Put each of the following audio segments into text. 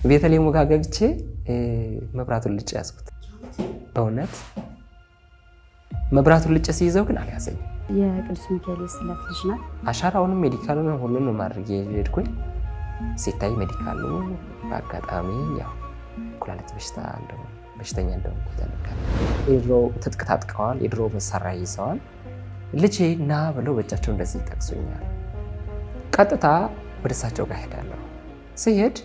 ቤተልሔም ጋር ገብቼ መብራቱን ልጭ ያዝኩት። በእውነት መብራቱን ልጭ ሲይዘው ግን አልያዘኝም። የቅዱስ ሚካኤል የስዕለት ልጅ ናት። አሻራውንም ሜዲካሉንም ሁሉንም አድርጌ ሄድኩኝ። ሲታይ ሜዲካሉ በአጋጣሚ ያው ኩላሊት በሽተኛ እንደሆንኩ ተነገረ። የድሮ ትጥቅ ታጥቀዋል፣ የድሮ መሳሪያ ይዘዋል። ልጄ ና ብለው በእጃቸው እንደዚህ ይጠቅሱኛል። ቀጥታ ወደ እሳቸው ጋር ሄዳለሁ። ሲሄድ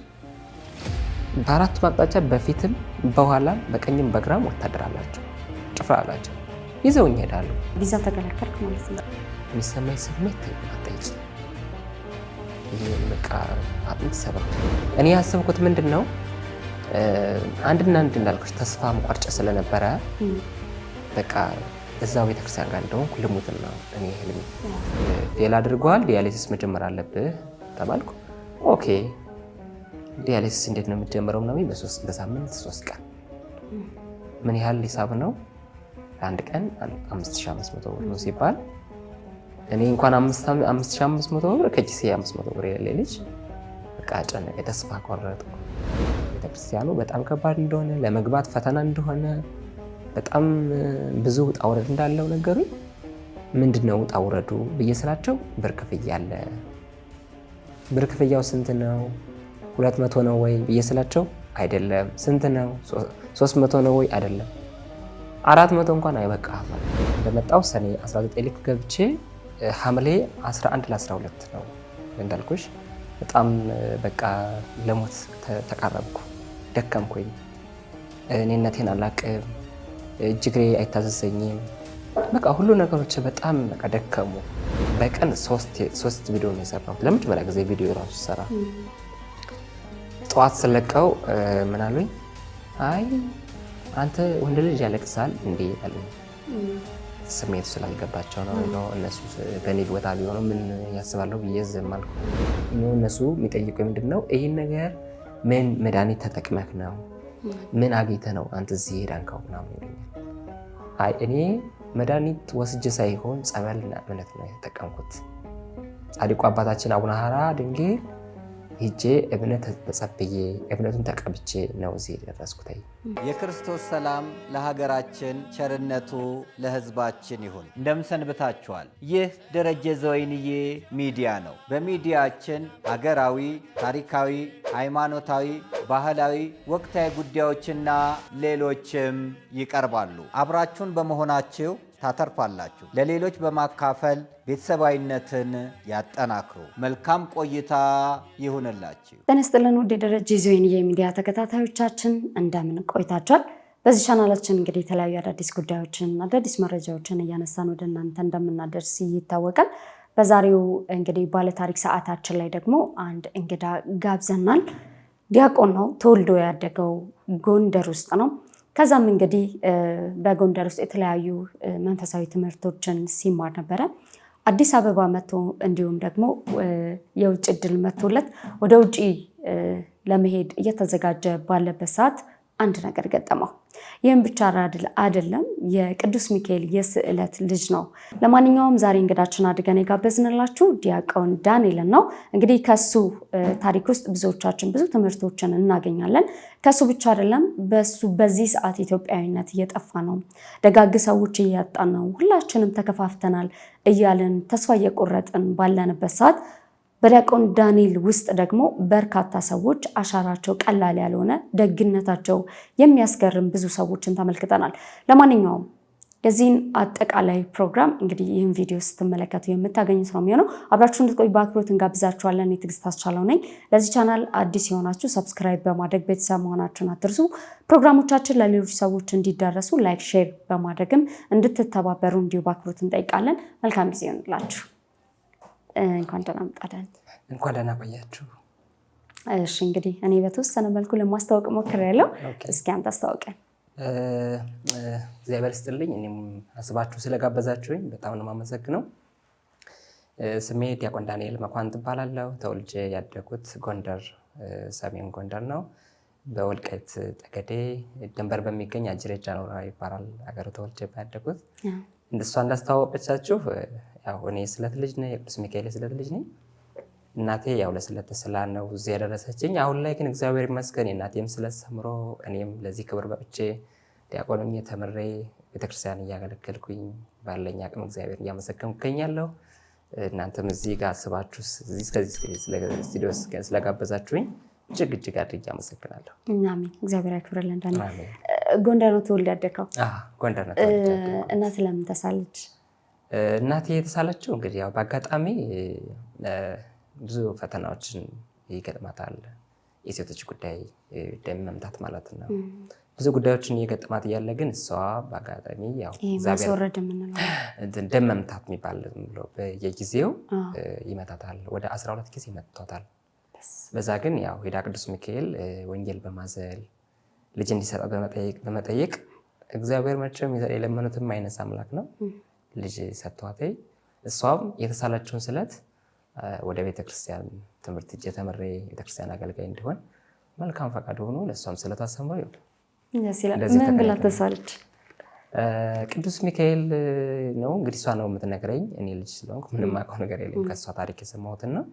በአራቱ አቅጣጫ በፊትም በኋላም በቀኝም በግራም ወታደር አላቸው፣ ጭፍራ አላቸው። ይዘውኝ ሄዳሉ። ቪዛው ተከለከልክ ማለት ነው። የሚሰማኝ ስሜት አጠይጭ በቃ አጥንት ሰበር። እኔ ያሰብኩት ምንድን ነው አንድና አንድ እንዳልኩሽ ተስፋ መቋርጫ ስለነበረ በቃ እዛው ቤተክርስቲያን ጋር እንደሆንኩ ልሙትና እኔ ህልሜ ፌል አድርጓል፣ ዲያሊሲስ መጀመር አለብህ ተባልኩ። ኦኬ ዲያሊሲስ እንዴት ነው የምትጀምረው? ነው በሳምንት 3 ቀን። ምን ያህል ሂሳብ ነው? አንድ ቀን 5500 ብር ነው ሲባል እኔ እንኳን 5500 ብር ከኪሴ 500 ብር የሌለ ልጅ በቃ ጨነቀ፣ ተስፋ ቆረጥኩ። ቤተክርስቲያኑ በጣም ከባድ እንደሆነ ለመግባት ፈተና እንደሆነ በጣም ብዙ ውጣ ውረድ እንዳለው ነገሩኝ። ምንድነው ውጣ ውረዱ ብዬ ስላቸው ብር ክፍያ አለ። ብር ክፍያው ስንት ነው? 200 ነው ወይ ብዬ ስላቸው አይደለም። ስንት ነው? 300 ነው ወይ? አይደለም 400 እንኳን አይበቃም። እንደመጣው ሰኔ 19 ልክ ገብቼ ሐምሌ 11 ለ12 ነው እንዳልኩሽ። በጣም በቃ ለሞት ተቃረብኩ፣ ደከምኩኝ። እኔነቴን አላቅም፣ እጅግሬ አይታዘዘኝም። በቃ ሁሉ ነገሮች በጣም በቃ ደከሙ። በቀን 3 ቪዲዮ ነው የሰራሁት። ለመጀመሪያ ጊዜ ቪዲዮ ራሱ ሰራ። ጠዋት ስለቀው ምን አሉኝ? አይ አንተ ወንድ ልጅ ያለቅሳል እንዴ አሉኝ። ስሜቱ ስላልገባቸው ነው። እነሱ በእኔ ቦታ ቢሆኑ ምን ያስባለሁ ብዬ ዝም አልኩ። እነሱ የሚጠይቁ ምንድነው ይህን ነገር ምን መድኃኒት ተጠቅመህ ነው? ምን አግኝተህ ነው አንተ እዚህ ሄዳንከው ምናምን ይሉኛል። አይ እኔ መድኃኒት ወስጄ ሳይሆን ጸበልና እምነት ነው የተጠቀምኩት። ጻድቁ አባታችን አቡነ ሐራ ድንግል ሄጄ እምነት ተጸብዬ እምነቱን ተቀብቼ ነው እዚህ የደረስኩት። የክርስቶስ ሰላም ለሀገራችን፣ ቸርነቱ ለሕዝባችን ይሁን። እንደምሰንብታችኋል። ይህ ደረጀ ዘወይንዬ ሚዲያ ነው። በሚዲያችን ሀገራዊ፣ ታሪካዊ፣ ሃይማኖታዊ፣ ባህላዊ፣ ወቅታዊ ጉዳዮችና ሌሎችም ይቀርባሉ። አብራችሁን በመሆናችሁ ታተርፋላችሁ። ለሌሎች በማካፈል ቤተሰባዊነትን ያጠናክሩ። መልካም ቆይታ ይሁንላችሁ። ጤና ይስጥልን ውድ የደረጀ ዘወይንዬ ሚዲያ ተከታታዮቻችን እንደምን ቆይታችኋል? በዚህ ቻናላችን እንግዲህ የተለያዩ አዳዲስ ጉዳዮችን፣ አዳዲስ መረጃዎችን እያነሳን ወደ እናንተ እንደምናደርስ ይታወቃል። በዛሬው እንግዲህ ባለታሪክ ሰዓታችን ላይ ደግሞ አንድ እንግዳ ጋብዘናል። ዲያቆን ነው። ተወልዶ ያደገው ጎንደር ውስጥ ነው። ከዛም እንግዲህ በጎንደር ውስጥ የተለያዩ መንፈሳዊ ትምህርቶችን ሲማር ነበረ። አዲስ አበባ መጥቶ እንዲሁም ደግሞ የውጭ እድል መጥቶለት ወደ ውጭ ለመሄድ እየተዘጋጀ ባለበት ሰዓት አንድ ነገር ገጠመው። ይህም ብቻ አይደለም፣ የቅዱስ ሚካኤል የስዕለት ልጅ ነው። ለማንኛውም ዛሬ እንግዳችን አድርገን የጋበዝንላችሁ ዲያቆን ዳንኤልን ነው። እንግዲህ ከሱ ታሪክ ውስጥ ብዙዎቻችን ብዙ ትምህርቶችን እናገኛለን። ከሱ ብቻ አይደለም፣ በዚህ ሰዓት ኢትዮጵያዊነት እየጠፋ ነው፣ ደጋግ ሰዎች እያጣን ነው፣ ሁላችንም ተከፋፍተናል እያልን ተስፋ እየቆረጥን ባለንበት ሰዓት በዲያቆን ዳንኤል ውስጥ ደግሞ በርካታ ሰዎች አሻራቸው ቀላል ያልሆነ ደግነታቸው የሚያስገርም ብዙ ሰዎችን ተመልክተናል። ለማንኛውም የዚህን አጠቃላይ ፕሮግራም እንግዲህ ይህን ቪዲዮ ስትመለከቱ የምታገኙት ነው የሚሆነው። አብራችሁ እንድትቆዩ በአክብሮት እንጋብዛችኋለን። የትዕግስት አስቻለው ነኝ። ለዚህ ቻናል አዲስ የሆናችሁ ሰብስክራይብ በማድረግ ቤተሰብ መሆናችሁን አትርሱ። ፕሮግራሞቻችን ለሌሎች ሰዎች እንዲዳረሱ ላይክ፣ ሼር በማድረግም እንድትተባበሩ እንዲሁ በአክብሮት እንጠይቃለን። መልካም ጊዜ ይሆንላችሁ። እንኳን ደህና መጣህ። እንኳን ደህና ቆያችሁ። እሺ እንግዲህ እኔ በተወሰነ መልኩ ለማስተዋወቅ ሞክሬያለሁ። እስኪ አንተ አስተዋውቀን። እግዚአብሔር ይስጥልኝ። እኔም አስባችሁ ስለጋበዛችሁኝ በጣም ነው የማመሰግነው። ስሜ ዲያቆን ዳንኤል መኳንንት እባላለሁ። ተወልጄ ያደጉት ጎንደር፣ ሰሜን ጎንደር ነው። በወልቃይት ጠገዴ ድንበር በሚገኝ አጅሬ ጃኖራ ይባላል ሀገሩ ተወልጄ ያደጉት። እንደሷ እንዳስተዋወቀቻችሁ ያው እኔ የስዕለት ልጅ ነኝ፣ የቅዱስ ሚካኤል የስዕለት ልጅ ነኝ። እናቴ ያው ለስለት ስላ ነው እዚህ ያደረሰችኝ። አሁን ላይ ግን እግዚአብሔር ይመስገን የእናቴም ስለት ሰምሮ እኔም ለዚህ ክብር በቅቼ ዲያቆን ሆኜ ተምሬ ቤተክርስቲያን እያገለገልኩኝ ባለኝ አቅም እግዚአብሔር እያመሰገንኩ እገኛለሁ። እናንተም እዚህ ጋር አስባችሁ እስከዚህ ስቱዲዮ ስለጋበዛችሁኝ እጅግ አድርጌ አመሰግናለሁ። አሜን። እግዚአብሔር ያክብርልን። ጎንደር ነው ተወልደ ያደግከው? ጎንደር ነው ተወልደ ያደግከው። እናት ለምን ተሳለች? እናቴ የተሳለችው እንግዲህ ያው በአጋጣሚ ብዙ ፈተናዎችን ይገጥማታል። የሴቶች ጉዳይ ደም መምታት ማለት ነው። ብዙ ጉዳዮችን እየገጠማት እያለ ግን እሷ በአጋጣሚ ያው ማስወረድ የምንለው ደም መምታት የሚባል ብሎ በየጊዜው ይመታታል። ወደ 12 ጊዜ መጥቷታል። በዛ ግን ያው ሄዳ ቅዱስ ሚካኤል ወንጌል በማዘል ልጅ እንዲሰጣ በመጠየቅ እግዚአብሔር መቼም የለመኑትም አይነሳ አምላክ ነው። ልጅ ሰጥቷት እሷም የተሳለችውን ስለት ወደ ቤተክርስቲያን ትምህርት እጄ ተምሬ ቤተክርስቲያን አገልጋይ እንዲሆን መልካም ፈቃድ ሆኖ ለእሷም ስለቷ አሰምሮ ይሁን። ምን ብላ ተሳለች? ቅዱስ ሚካኤል ነው እንግዲህ እሷ ነው የምትነግረኝ። እኔ ልጅ ስለሆንኩ ምንም አውቀው ነገር የለም። ከእሷ ታሪክ የሰማሁትን ነው።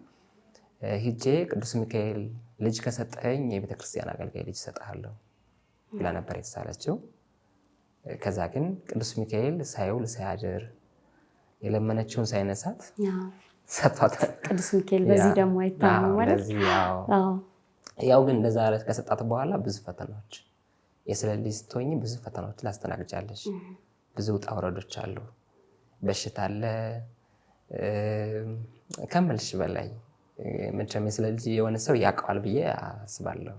ሂጄ ቅዱስ ሚካኤል ልጅ ከሰጠኝ የቤተክርስቲያን አገልጋይ ልጅ እሰጥሃለሁ ብላ ነበር የተሳለችው። ከዛ ግን ቅዱስ ሚካኤል ሳይውል ሳያድር የለመነችውን ሳይነሳት ሰጥቷታል። ቅዱስ ሚካኤል በዚህ ደግሞ አይታመም ማለት ያው ግን እንደዛ ከሰጣት በኋላ ብዙ ፈተናዎች የስለት ልጅ ስትሆኚ ብዙ ፈተናዎች ላስተናግጃለሽ። ብዙ ውጣ ውረዶች አሉ። በሽታ አለ ከምልሽ በላይ መቼም የስለት ልጅ የሆነ ሰው ያውቀዋል ብዬ አስባለሁ።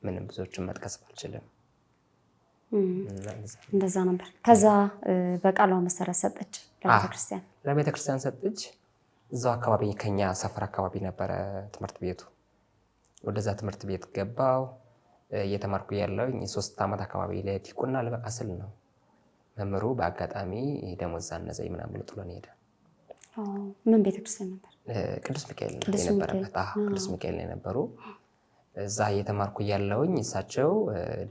ምንም ብዙዎችን መጥቀስ አልችልም። እንደዛ ነበር። ከዛ በቃሏ መሰረት ሰጠች ለቤተክርስቲያን? ለቤተክርስቲያን ሰጠች። እዛው አካባቢ ከኛ ሰፈር አካባቢ ነበረ ትምህርት ቤቱ። ወደዛ ትምህርት ቤት ገባው። እየተማርኩ ያለው 3 ዓመት አካባቢ ለዲቁና ልበቃ ስል ነው መምህሩ በአጋጣሚ ደሞዝ አነሰኝ ምናምን ብሎ ጥሎን ሄደ። ምን ቤተክርስቲያን ነበር? ቅዱስ ሚካኤል የነበረበት። ቅዱስ ሚካኤል የነበሩ እዛ እየተማርኩ ያለውኝ እሳቸው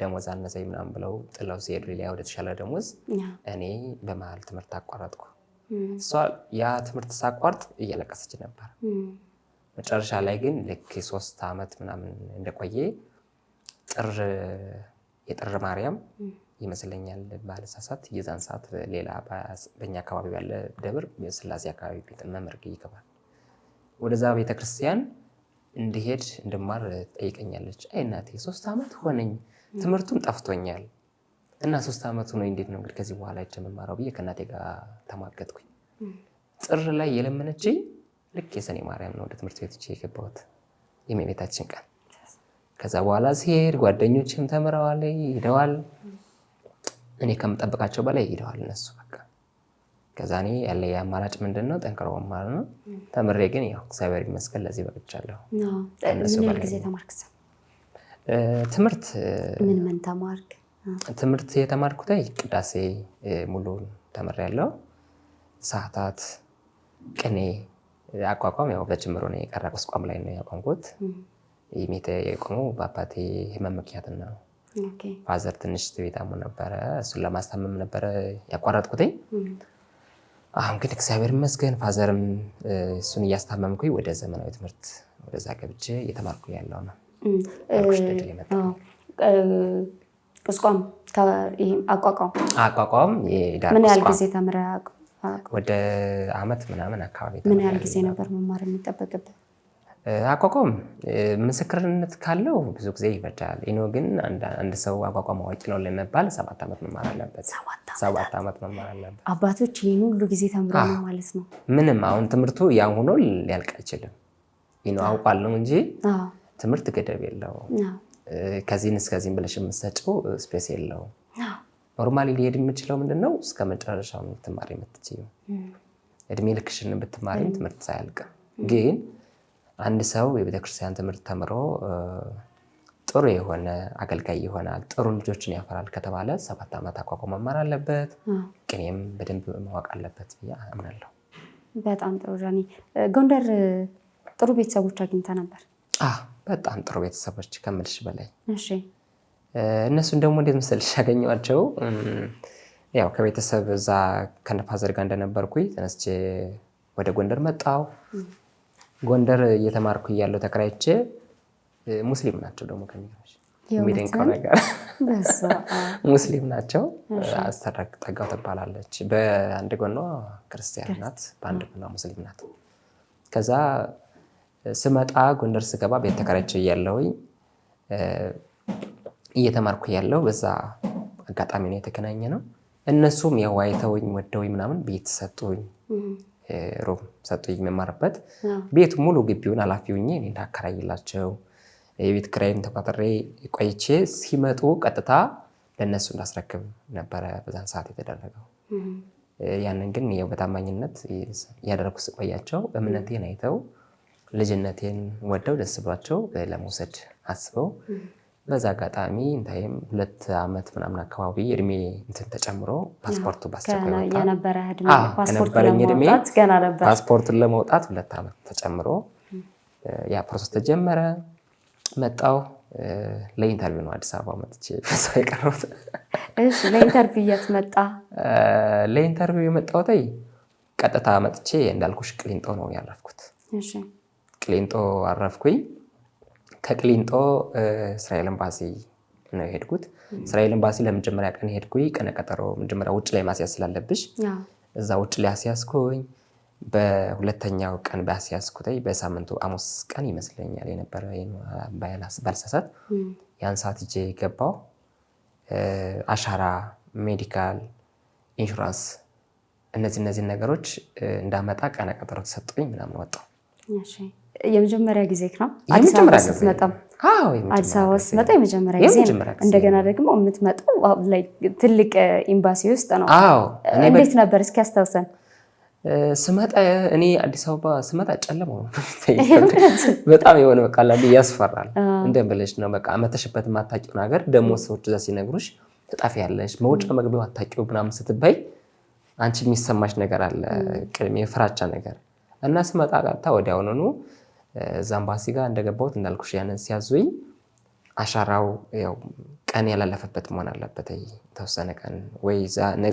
ደሞዝ አነሰኝ ምናምን ብለው ጥለው ሲሄዱ ሌላ ወደ ተሻለ ደሞዝ እኔ በመሀል ትምህርት አቋረጥኩ። እሷ ያ ትምህርት ሳቋርጥ እያለቀሰች ነበር። መጨረሻ ላይ ግን ልክ 3 ዓመት ምናምን እንደቆየ የጥር ማርያም ይመስለኛል ባለሳሳት የዛን ሰዓት ሌላ በእኛ አካባቢ ያለ ደብር ስላሴ አካባቢ ቤት መምህር ይገባል። ወደዛ ቤተክርስቲያን እንድሄድ እንድማር ጠይቀኛለች። አይ እናቴ 3 ዓመት ሆነኝ ትምህርቱን ጠፍቶኛል እና 3 ዓመት ሆነኝ እንዴት ነው እንግዲህ ከዚህ በኋላ መማረው ብዬ ከእናቴ ጋር ተሟገጥኩኝ። ጥር ላይ የለመነችኝ ልክ የሰኔ ማርያም ነው ወደ ትምህርት ቤት የገባሁት የእመቤታችን ቀን። ከዛ በኋላ ሲሄድ ጓደኞችም ተምረዋል ሄደዋል። እኔ ከምጠብቃቸው በላይ ሄደዋል እነሱ በቃ። ከዛ እኔ ያለ የአማራጭ ምንድነው ጠንክሮ መማር ነው። ተምሬ ግን ያው እግዚአብሔር ይመስገን ለዚህ በቅቻለሁ። ምን ያህል ጊዜ ተማርክ? ትምህርት ምን ተማርክ? ትምህርት የተማርኩት ቅዳሴ ሙሉን ተምሬያለሁ። ሰዓታት፣ ቅኔ፣ አቋቋም ያው በጅምሮ ነው የቀረ ቁስቋም ላይ ነው ያቋምኩት። ይሜተ የቆመው በአባቴ ህመም ምክንያት ነው። ፋዘር ትንሽ ትቤታሙ ነበረ። እሱን ለማስታመም ነበረ ያቋረጥኩትኝ። አሁን ግን እግዚአብሔር ይመስገን ፋዘርም እሱን እያስታመምኩኝ ወደ ዘመናዊ ትምህርት ወደዛ ገብቼ እየተማርኩ ያለው ነው። ቁስቋም አቋቋም ምን ያህል ጊዜ ተምረህ? ወደ ዓመት ምናምን አካባቢ። ምን ያህል ጊዜ ነበር መማር የሚጠበቅብህ? አቋቋም ምስክርነት ካለው ብዙ ጊዜ ይፈጃል። ይኖ ግን አንድ ሰው አቋቋም አዋቂ ነው ለመባል 7 ዓመት መማር አለበት። 7 ዓመት መማር አለበት። አባቶች ይሄን ሁሉ ጊዜ ተምረው ነው ማለት ነው? ምንም አሁን ትምህርቱ ያን ሆኖ ሊያልቅ አይችልም። ይኖ አውቃለሁ እንጂ ትምህርት ገደብ የለው። ከዚህን እስከዚህን ብለሽ የምትሰጪው ስፔስ የለው። ኖርማሊ ሊሄድ የምችለው ምንድነው እስከ መጨረሻው ትማሪ የምትችይው። እድሜ ልክሽን ብትማሪ ትምህርት ሳያልቅ ግን አንድ ሰው የቤተክርስቲያን ትምህርት ተምሮ ጥሩ የሆነ አገልጋይ ይሆናል፣ ጥሩ ልጆችን ያፈራል ከተባለ 7 ዓመት አቋቋም መማር አለበት። ቅኔም በደንብ ማወቅ አለበት ብዬ አምናለሁ። በጣም ጥሩ ጃኒ። ጎንደር ጥሩ ቤተሰቦች አግኝታ ነበር? በጣም ጥሩ ቤተሰቦች ከምልሽ በላይ። እሺ እነሱን ደግሞ እንዴት መሰልሽ ያገኘኋቸው? ያው ከቤተሰብ እዛ ከነፋዘር ጋር እንደነበርኩኝ ተነስቼ ወደ ጎንደር መጣሁ። ጎንደር እየተማርኩ እያለሁ ተከራይቼ ሙስሊም ናቸው ደግሞ ከሚገርምሽ የሚደንቀው ነገር ሙስሊም ናቸው። አስተራቅ ጠጋው ትባላለች። በአንድ ጎኗ ክርስቲያን ናት፣ በአንድ ጎኗ ሙስሊም ናት። ከዛ ስመጣ ጎንደር ስገባ ቤት ተከራይቼ እያለሁኝ እየተማርኩ እያለሁ በዛ አጋጣሚ ነው የተገናኘ ነው። እነሱም ያው አይተውኝ ወደውኝ ምናምን ቤት ሰጡኝ፣ ሩም ሰጡኝ የምማርበት ቤት ሙሉ ግቢውን ኃላፊ ሆኜ እኔ እንዳከራይላቸው የቤት ኪራይን ተቋጥሬ ቆይቼ ሲመጡ ቀጥታ ለነሱ እንዳስረክብ ነበረ በዛን ሰዓት የተደረገው። ያንን ግን ያው በታማኝነት ያደረኩ ስቆያቸው እምነቴን አይተው ልጅነቴን ወደው ደስ ብሏቸው ለመውሰድ አስበው በዛ አጋጣሚ እንታይም 2 ዓመት ምናምን አካባቢ እድሜ እንትን ተጨምሮ ፓስፖርቱ ባስቸኳይ ወጣ የነበረ እድሜ ፓስፖርቱን ለመውጣት 2 ዓመት ተጨምሮ ያ ፕሮሰስ ተጀመረ። መጣው ለኢንተርቪው ነው አዲስ አበባ መጥቼ በዛ የቀረሁት። እሺ ለኢንተርቪው የት መጣ? ለኢንተርቪው የመጣሁት ቀጥታ መጥቼ እንዳልኩሽ ቅሊንጦ ነው ያረፍኩት። እሺ ቅሊንጦ አረፍኩኝ። ከቅሊንጦ እስራኤል ኤምባሲ ነው የሄድኩት። እስራኤል ኤምባሲ ለመጀመሪያ ቀን ሄድኩኝ። ቀነ ቀጠሮ መጀመሪያ ውጭ ላይ ማስያዝ ስላለብሽ እዛ ውጭ ላይ አስያዝኩኝ። በሁለተኛው ቀን ባስያዝኩት በሳምንቱ ሐሙስ ቀን ይመስለኛል የነበረ ባልሳሳት ያን ሰዓት ሄጄ ገባሁ። አሻራ፣ ሜዲካል፣ ኢንሹራንስ እነዚህ ነገሮች እንዳመጣ ቀነ ቀጠሮ ተሰጡኝ ምናምን ወጣሁ። እሺ የመጀመሪያ ጊዜ ነው አዲስ አበባ ስትመጣ? አዎ አዲስ አበባ ስትመጣ የመጀመሪያ ጊዜ ነው። እንደገና ደግሞ የምትመጣው ላይ ትልቅ ኤምባሲ ውስጥ ነው። አዎ እንዴት ነበር እስኪ አስታውሰን። ስመጣ እኔ አዲስ አበባ ስመጣ ጨለማው ነው በጣም የሆነ በቃ ላይ ያስፈራል። እንደምልሽ ነው በቃ መተሽበት ማታቂው ነገር ደግሞ ሰዎች እዛ ሲነግሩሽ ተጣፊያለሽ መውጫ መግቢያው አታቂው ምናምን ስትባይ አንቺ የሚሰማሽ ነገር አለ ቅድሜ ፍራቻ ነገር እና ስመጣ ቀጥታ ወዲያውኑ ነው እዛ ኤምባሲ ጋር እንደገባሁት እንዳልኩሽ ያንን ሲያዙኝ አሻራው ያው ቀን ያላለፈበት መሆን አለበት። ተወሰነ ቀን ወይ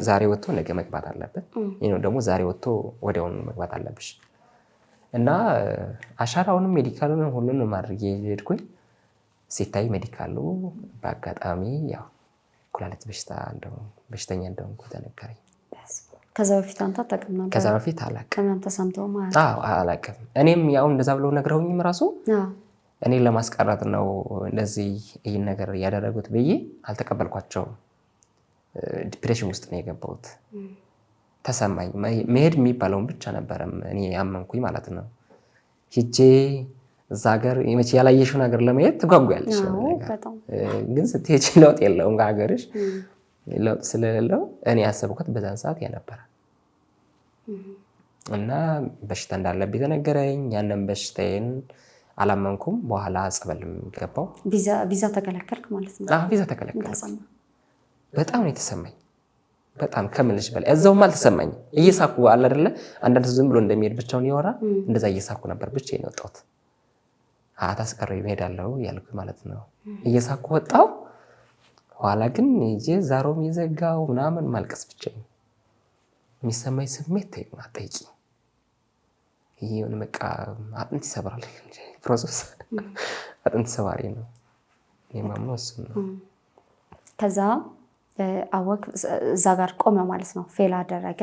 ዛሬ ወጥቶ ነገ መግባት አለበት። ይሄው ደግሞ ዛሬ ወጥቶ ወዲያውኑ መግባት አለብሽ እና አሻራውንም ሜዲካሉንም ሁሉንም አድርጌ ሄድኩኝ። ሲታይ ሜዲካሉ በአጋጣሚ ያው ኩላሊት በሽተኛ እንደሆንኩ ተነገረኝ። ከዛ በፊት አንተ አታውቅም ነበር? ከዛ በፊት አላውቅም። ምን ተሰምተው ማለት? አዎ አላውቅም። እኔም ያው እንደዛ ብለው ነግረውኝም ራሱ እኔ ለማስቀረት ነው እንደዚህ ይሄን ነገር ያደረጉት ብዬ አልተቀበልኳቸውም። ዲፕሬሽን ውስጥ ነው የገባሁት። ተሰማኝ መሄድ የሚባለውን ብቻ ነበርም እኔ ያመንኩኝ ማለት ነው። ሂጄ እዛ ሀገር የመቼ ያላየሽው ነገር ለማየት ትጓጓያለሽ ግን ስትሄጂ ለውጥ የለውም ከሀገርሽ ለውጥ ስለሌለው እኔ ያሰብኩት በዛን ሰዓት ያነበረ እና በሽታ እንዳለብኝ ተነገረኝ። ያንን በሽታዬን አላመንኩም። በኋላ ጸበልም ገባው። ቪዛ ተከለከልክ ማለት ነው? አዎ ቪዛ ተከለከልኩ። በጣም ነው የተሰማኝ። በጣም ከምልሽ በላይ እዛውም አልተሰማኝ። እየሳኩ አለ አይደለ አንዳንድ ዝም ብሎ እንደሚሄድ ብቻውን ይወራ እንደዛ እየሳኩ ነበር ብቻዬን የወጣሁት። አታስቀረው እሄዳለሁ ያልኩ ማለት ነው። እየሳኩ ወጣሁ። ኋላ ግን ዛሮም የዘጋው ምናምን ማልቀስ ብቻ ነው የሚሰማኝ ስሜት አጠይቂ። ይሄውን በቃ አጥንት ይሰብራል ፕሮሰስ አጥንት ሰባሪ ነው የማምነው እሱ ነው። ከዛ አወቅ እዛ ጋር ቆመ ማለት ነው። ፌል አደረገ።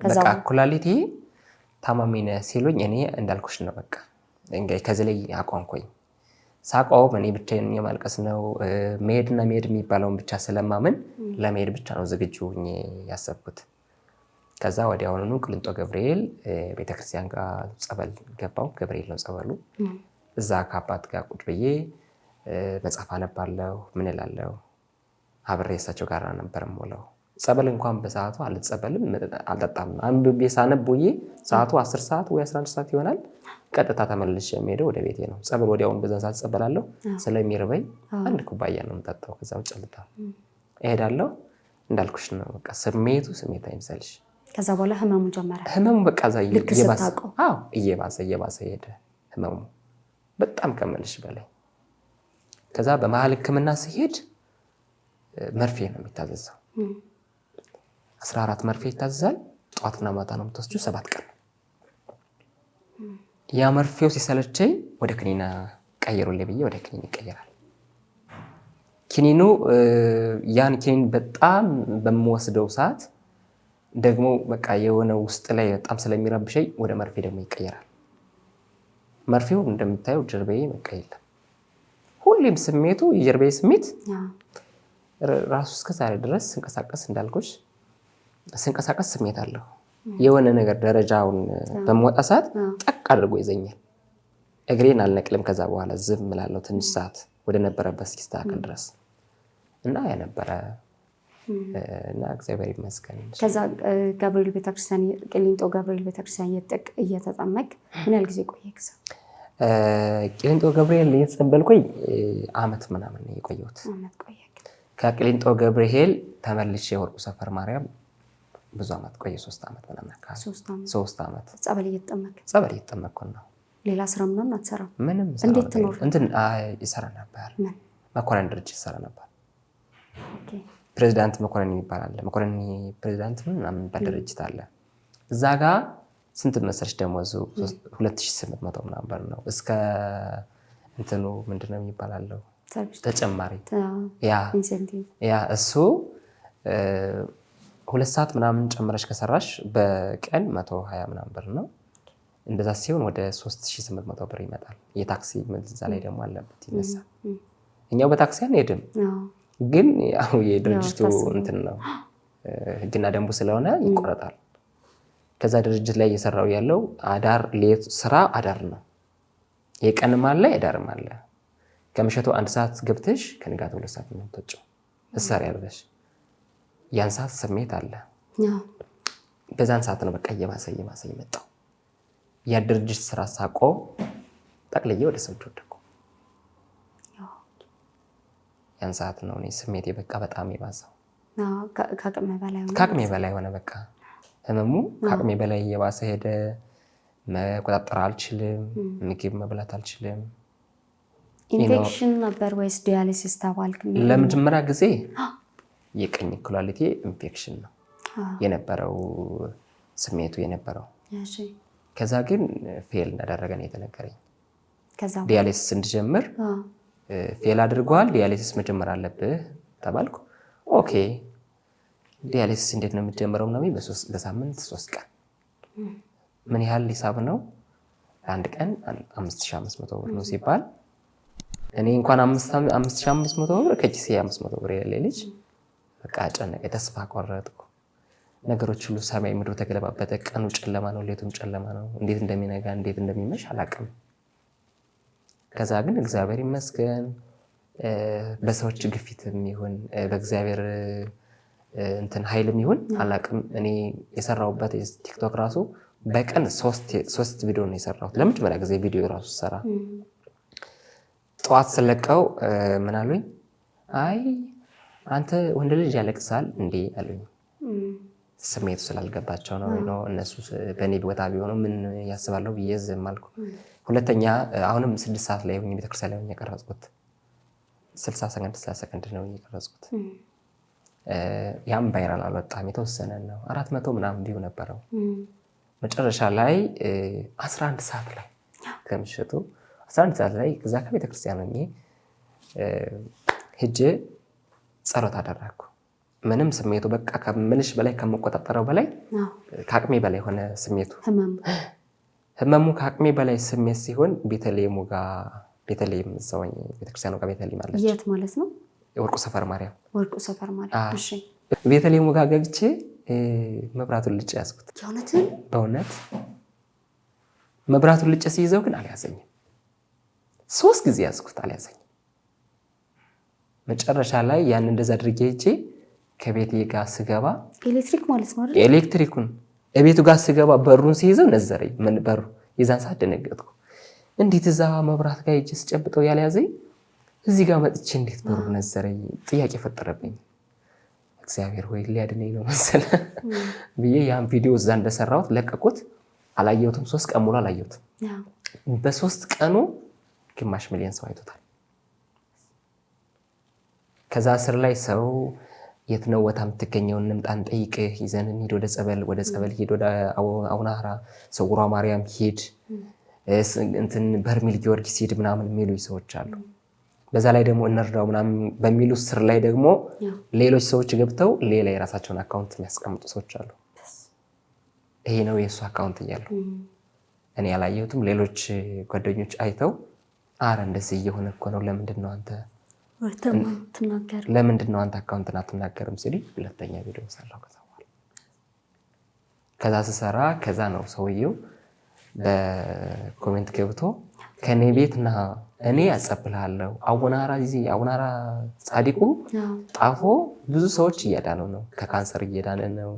በቃ ኩላሊቴ ታማሚ ነህ ሲሉኝ እኔ እንዳልኩሽ ነው በቃ እንግዲህ ከዚህ ላይ አቋንኩኝ። ሳቋው እኔ ብቻዬን የማልቀስ ነው መሄድ የሚባለውን ብቻ ስለማምን ለመሄድ ብቻ ነው ዝግጁ ያሰብኩት። ከዛ ወዲያውኑ ቅሊንጦ ገብርኤል ቤተክርስቲያን ጋር ጸበል ገባው። ገብርኤል ነው ጸበሉ። እዛ ከአባት ጋር ቁጭ ብዬ መጽሐፍ አነባለሁ ምን እላለሁ። አብሬ እሳቸው ጋር ነበር የምውለው። ጸበል እንኳን በሰዓቱ አልጸበልም አልጠጣም። አንብቤ ሳነብ ውዬ ሰዓቱ 10 ሰዓት ወይ 11 ሰዓት ይሆናል። ቀጥታ ተመልሼ የምሄደው ወደ ቤቴ ነው። ጸበል ወዲያውኑ በዛን ሰዓት ጸበላለሁ። ስለሚርበኝ አንድ ኩባያ ነው የምጠጣው። ከዛ ውጭ አልጠጣም እሄዳለሁ። እንዳልኩሽ ነው በቃ ስሜት አይምሰልሽ። ከዛ በኋላ ህመሙ ጀመረ። ህመሙ በቃ እየባሰ ሄደ ህመሙ በጣም ከምልሽ በላይ። ከዛ በመሀል ህክምና ሲሄድ መርፌ ነው የሚታዘዘው። 14 መርፌ ይታዘዛል። ጠዋትና ማታ ነው የምትወስጂው 7 ቀን። ያ መርፌው ሲሰለቸኝ ወደ ክኒና ቀይሩልኝ ብዬ ወደ ክኒን ይቀየራል። ክኒኑ ያን ክኒን በጣም በምወስደው ሰዓት ደግሞ በቃ የሆነ ውስጥ ላይ በጣም ስለሚረብሸኝ ወደ መርፌ ደግሞ ይቀየራል። መርፌው እንደምታየው ጀርባዬ በቃ የለም። ሁሌም ስሜቱ የጀርባዬ ስሜት ራሱ እስከ ዛሬ ድረስ ስንቀሳቀስ እንዳልኩሽ ስንቀሳቀስ ስሜት አለው። የሆነ ነገር ደረጃውን በመወጣ ሰዓት ጠቅ አድርጎ ይዘኛል። እግሬን አልነቅልም። ከዛ በኋላ ዝም እላለሁ ትንሽ ሰዓት ወደ ነበረበት እስኪስተካከል ድረስ እና ያነበረ እና እግዚአብሔር ይመስገን። ከዛ ገብርኤል ቤተክርስቲያን ቂሊንጦ ገብርኤል ቤተክርስቲያን እየተጠመቅ ምን ያህል ጊዜ ቆየህ? ቂሊንጦ ገብርኤል እየተጸበልኩኝ ዓመት ምናምን ነው የቆየሁት። ከቂሊንጦ ገብርኤል ተመልሼ ወርቁ ሰፈር ማርያም ብዙ ዓመት ቆየ። 3 ዓመት ምናምን አካባቢ 3 ዓመት ጸበል እየተጠመቅኩ ነው። ሌላ ስራ ምናምን አትሰራም? ምንም እንዴት ትኖር? ይሰራ ነበር። መኮረኒ ድርጅት ይሰራ ነበር። ፕሬዚዳንት መኮረኒ ይባላል። መኮረኒ ፕሬዚዳንት ምናምን የሚባል ድርጅት አለ። እዛ ጋር ስንት መሰለሽ ደሞዙ 2800 ምናምን ብር ነው። እስከ እንትኑ ምንድነው የሚባላለው ተጨማሪ ያ እሱ 2 ሰዓት ምናምን ጨምረሽ ከሰራሽ በቀን 120 ምናምን ብር ነው። እንደዛ ሲሆን ወደ 3800 ብር ይመጣል። የታክሲ እዛ ላይ ደግሞ አለበት ይነሳል። እኛው በታክሲ አንሄድም፣ ግን ያው የድርጅቱ እንትን ነው ህግና ደንቡ ስለሆነ ይቆረጣል። ከዛ ድርጅት ላይ እየሰራው ያለው አዳር ሌት ስራ አዳር ነው። የቀንም አለ የዳርም አለ። ከምሽቱ 1 ሰዓት ገብተሽ ከንጋቱ 2 ሰዓት ነው የምትወጪው። እሰር ያለሽ ያን ሰዓት ስሜት አለ። በዛን ሰዓት ነው በቃ እየባሰ መጣው። ያ ድርጅት ስራ ሳቆ ጠቅልዬ ወደ ሰው ወደኩ። ያን ሰዓት ነው እኔ ስሜቴ በቃ በጣም የባሰው። ከአቅሜ በላይ ሆነ። በቃ ህመሙ ከአቅሜ በላይ እየባሰ ሄደ። መቆጣጠር አልችልም። ምግብ መብላት አልችልም። ኢንፌክሽን ነበር ወይስ ዲያሊሲስ ተባልክ? ለመጀመሪያ ጊዜ የቀኝ ኩላሊቴ ኢንፌክሽን ነው የነበረው ስሜቱ የነበረው። ከዛ ግን ፌል እንዳደረገ ነው የተነገረኝ። ዲያሊሲስ እንድጀምር ፌል አድርጓል፣ ዲያሊሲስ መጀመር አለብህ ተባልኩ። ኦኬ ዲያሊሲስ እንዴት ነው የሚጀምረው? በሳምንት 3 ቀን ምን ያህል ሂሳብ ነው? አንድ ቀን 5500 ብር ነው ሲባል እኔ እንኳን 5500 ብር ከኪሴ 500 ብር የሌለ ልጅ በቃ ጨነቀ። ተስፋ ቆረጥኩ። ነገሮች ሁሉ ሰማይ ምድሩ ተገለባበጠ። ቀኑ ጨለማ ነው፣ ሌቱም ጨለማ ነው። እንዴት እንደሚነጋ እንዴት እንደሚመሽ አላውቅም። ከዛ ግን እግዚአብሔር ይመስገን በሰዎች ግፊትም ይሁን በእግዚአብሔር እንትን ኃይልም ይሁን አላውቅም። እኔ የሰራሁበት ቲክቶክ ራሱ በቀን 3 ቪዲዮ ነው የሰራሁት። ለመጀመሪያ ጊዜ ቪዲዮ ራሱ ሰራ። ጠዋት ስለቀው ምን አሉኝ? አይ አንተ ወንድ ልጅ ያለቅሳል እንዴ አሉኝ። ስሜቱ ስላልገባቸው ነው። እነሱ በእኔ ቦታ ቢሆኑ ምን ያስባለሁ ብዬ ዝም አልኩ። ሁለተኛ አሁንም 6 ሰዓት ላይ ሆኜ ቤተክርስቲያን ላይ ሆኜ የቀረጽኩት 60 ሰከንድ ነው የቀረጽኩት። ያም ቫይራል አልወጣም፣ የተወሰነ ነው። 400 ምናምን ቪው ነበረው። መጨረሻ ላይ 11 ሰዓት ላይ ከምሽቱ 11 ሰዓት ላይ እዛ ከቤተክርስቲያን ሆኜ ሄጄ ጸሎት አደረኩ። ምንም ስሜቱ በቃ ከምልሽ በላይ ከመቆጣጠረው በላይ ከአቅሜ በላይ ሆነ ስሜቱ። ህመሙ ከአቅሜ በላይ ስሜት ሲሆን ቤተልሔም ሰውኝ ቤተክርስቲያኑ ጋር ቤተልሔም አለች። የት ማለት ነው? ወርቁ ሰፈር ማርያም። ወርቁ ሰፈር ማርያም። እሺ። ቤተልሔም ጋር ገብቼ መብራቱን ልጭ ያዝኩት። በእውነት መብራቱን ልጭ ሲይዘው ግን አልያዘኝም። 3 ጊዜ ያዝኩት፣ አልያዘኝም። መጨረሻ ላይ ያን እንደዛ አድርጌ ሄጄ ከቤቴ ጋር ስገባ ኤሌክትሪክ ማለት ነው አይደል? ኤሌክትሪኩን እቤቱ ጋር ስገባ በሩን ሲይዘው ነዘረኝ። ምን በሩ የዛን ሰዓት ደነገጥኩ። እንዴት እዛ መብራት ጋር ሄጄ ስጨብጠው ያልያዘኝ እዚህ ጋር መጥቼ እንዴት በሩ ነዘረኝ? ጥያቄ ፈጠረብኝ። እግዚአብሔር ሆይ ሊያድነኝ ነው መሰለ ብዬ ያን ቪዲዮ እዛ እንደሰራሁት ለቀቁት። አላየሁትም። 3 ቀን ሙሉ አላየሁትም። በ3 ቀኑ ግማሽ ሚሊዮን ሰው አይቶታል። ከዛ ስር ላይ ሰው የት ነው ወታ የምትገኘው? እንምጣን ጠይቅህ፣ ይዘን ሂድ፣ ወደ ጸበል ሂድ፣ ወደ አቡነ ሀራ ሰውሯ ማርያም ሂድ፣ እንትን በርሜል ጊዮርጊስ ሂድ ምናምን የሚሉ ሰዎች አሉ። በዛ ላይ ደግሞ እንርዳው ምናምን በሚሉ ስር ላይ ደግሞ ሌሎች ሰዎች ገብተው ሌላ የራሳቸውን አካውንት የሚያስቀምጡ ሰዎች አሉ። ይሄ ነው የእሱ አካውንት እያለው እኔ ያላየሁትም ሌሎች ጓደኞች አይተው አረ እንደዚህ እየሆነ እኮ ነው፣ ለምንድን ነው አንተ አካውንትን አትናገርም ሲሉ ሁለተኛ ቪዲዮ ሰራው። ከዛ ስሰራ ከዛ ነው ሰውየው በኮሜንት ገብቶ ከኔ ቤት ና እኔ ያጸብልሃለሁ። አቡናራ ጻድቁ ጣፎ ብዙ ሰዎች እየዳኑ ነው። ከካንሰር እየዳነ ነው፣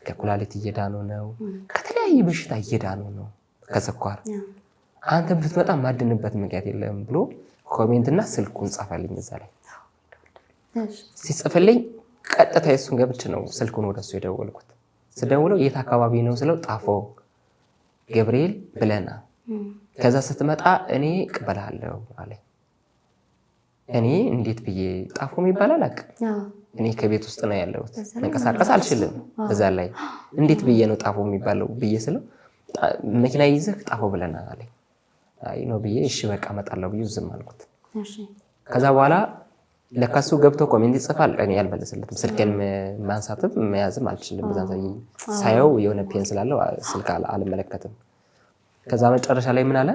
ከኩላሊት እየዳኑ ነው፣ ከተለያየ በሽታ እየዳኑ ነው፣ ከስኳር። አንተ ብትመጣ ማድንበት ምክንያት የለም ብሎ ኮሜንትና ስልኩን ጻፈልኝ። እዛ ላይ ሲጽፍልኝ ቀጥታ የሱን ገብቼ ነው ስልኩን ወደሱ የደወልኩት። ስደውለው የት አካባቢ ነው ስለው ጣፎ ገብርኤል ብለና ከዛ ስትመጣ እኔ እቀበልሃለሁ አለኝ። እኔ እንዴት ብዬ ጣፎ የሚባል አላውቅም። እኔ ከቤት ውስጥ ነው ያለሁት፣ መንቀሳቀስ አልችልም። በዛ ላይ እንዴት ብዬ ነው ጣፎ የሚባለው ብዬ ስለው መኪና ይዘህ ጣፎ ብለና አለኝ። አይ ነው ብዬ እሺ በቃ እመጣለሁ ብዬ ዝም አልኩት። ከዛ በኋላ ለካሱ ገብቶ ኮሜንት ይጽፋል። እኔ አልመለስለትም። ስልኬን ማንሳትም መያዝም አልችልም። በዛ ሳየው የሆነ ፔን ስላለው ስልክ አልመለከትም። ከዛ መጨረሻ ላይ ምን አለ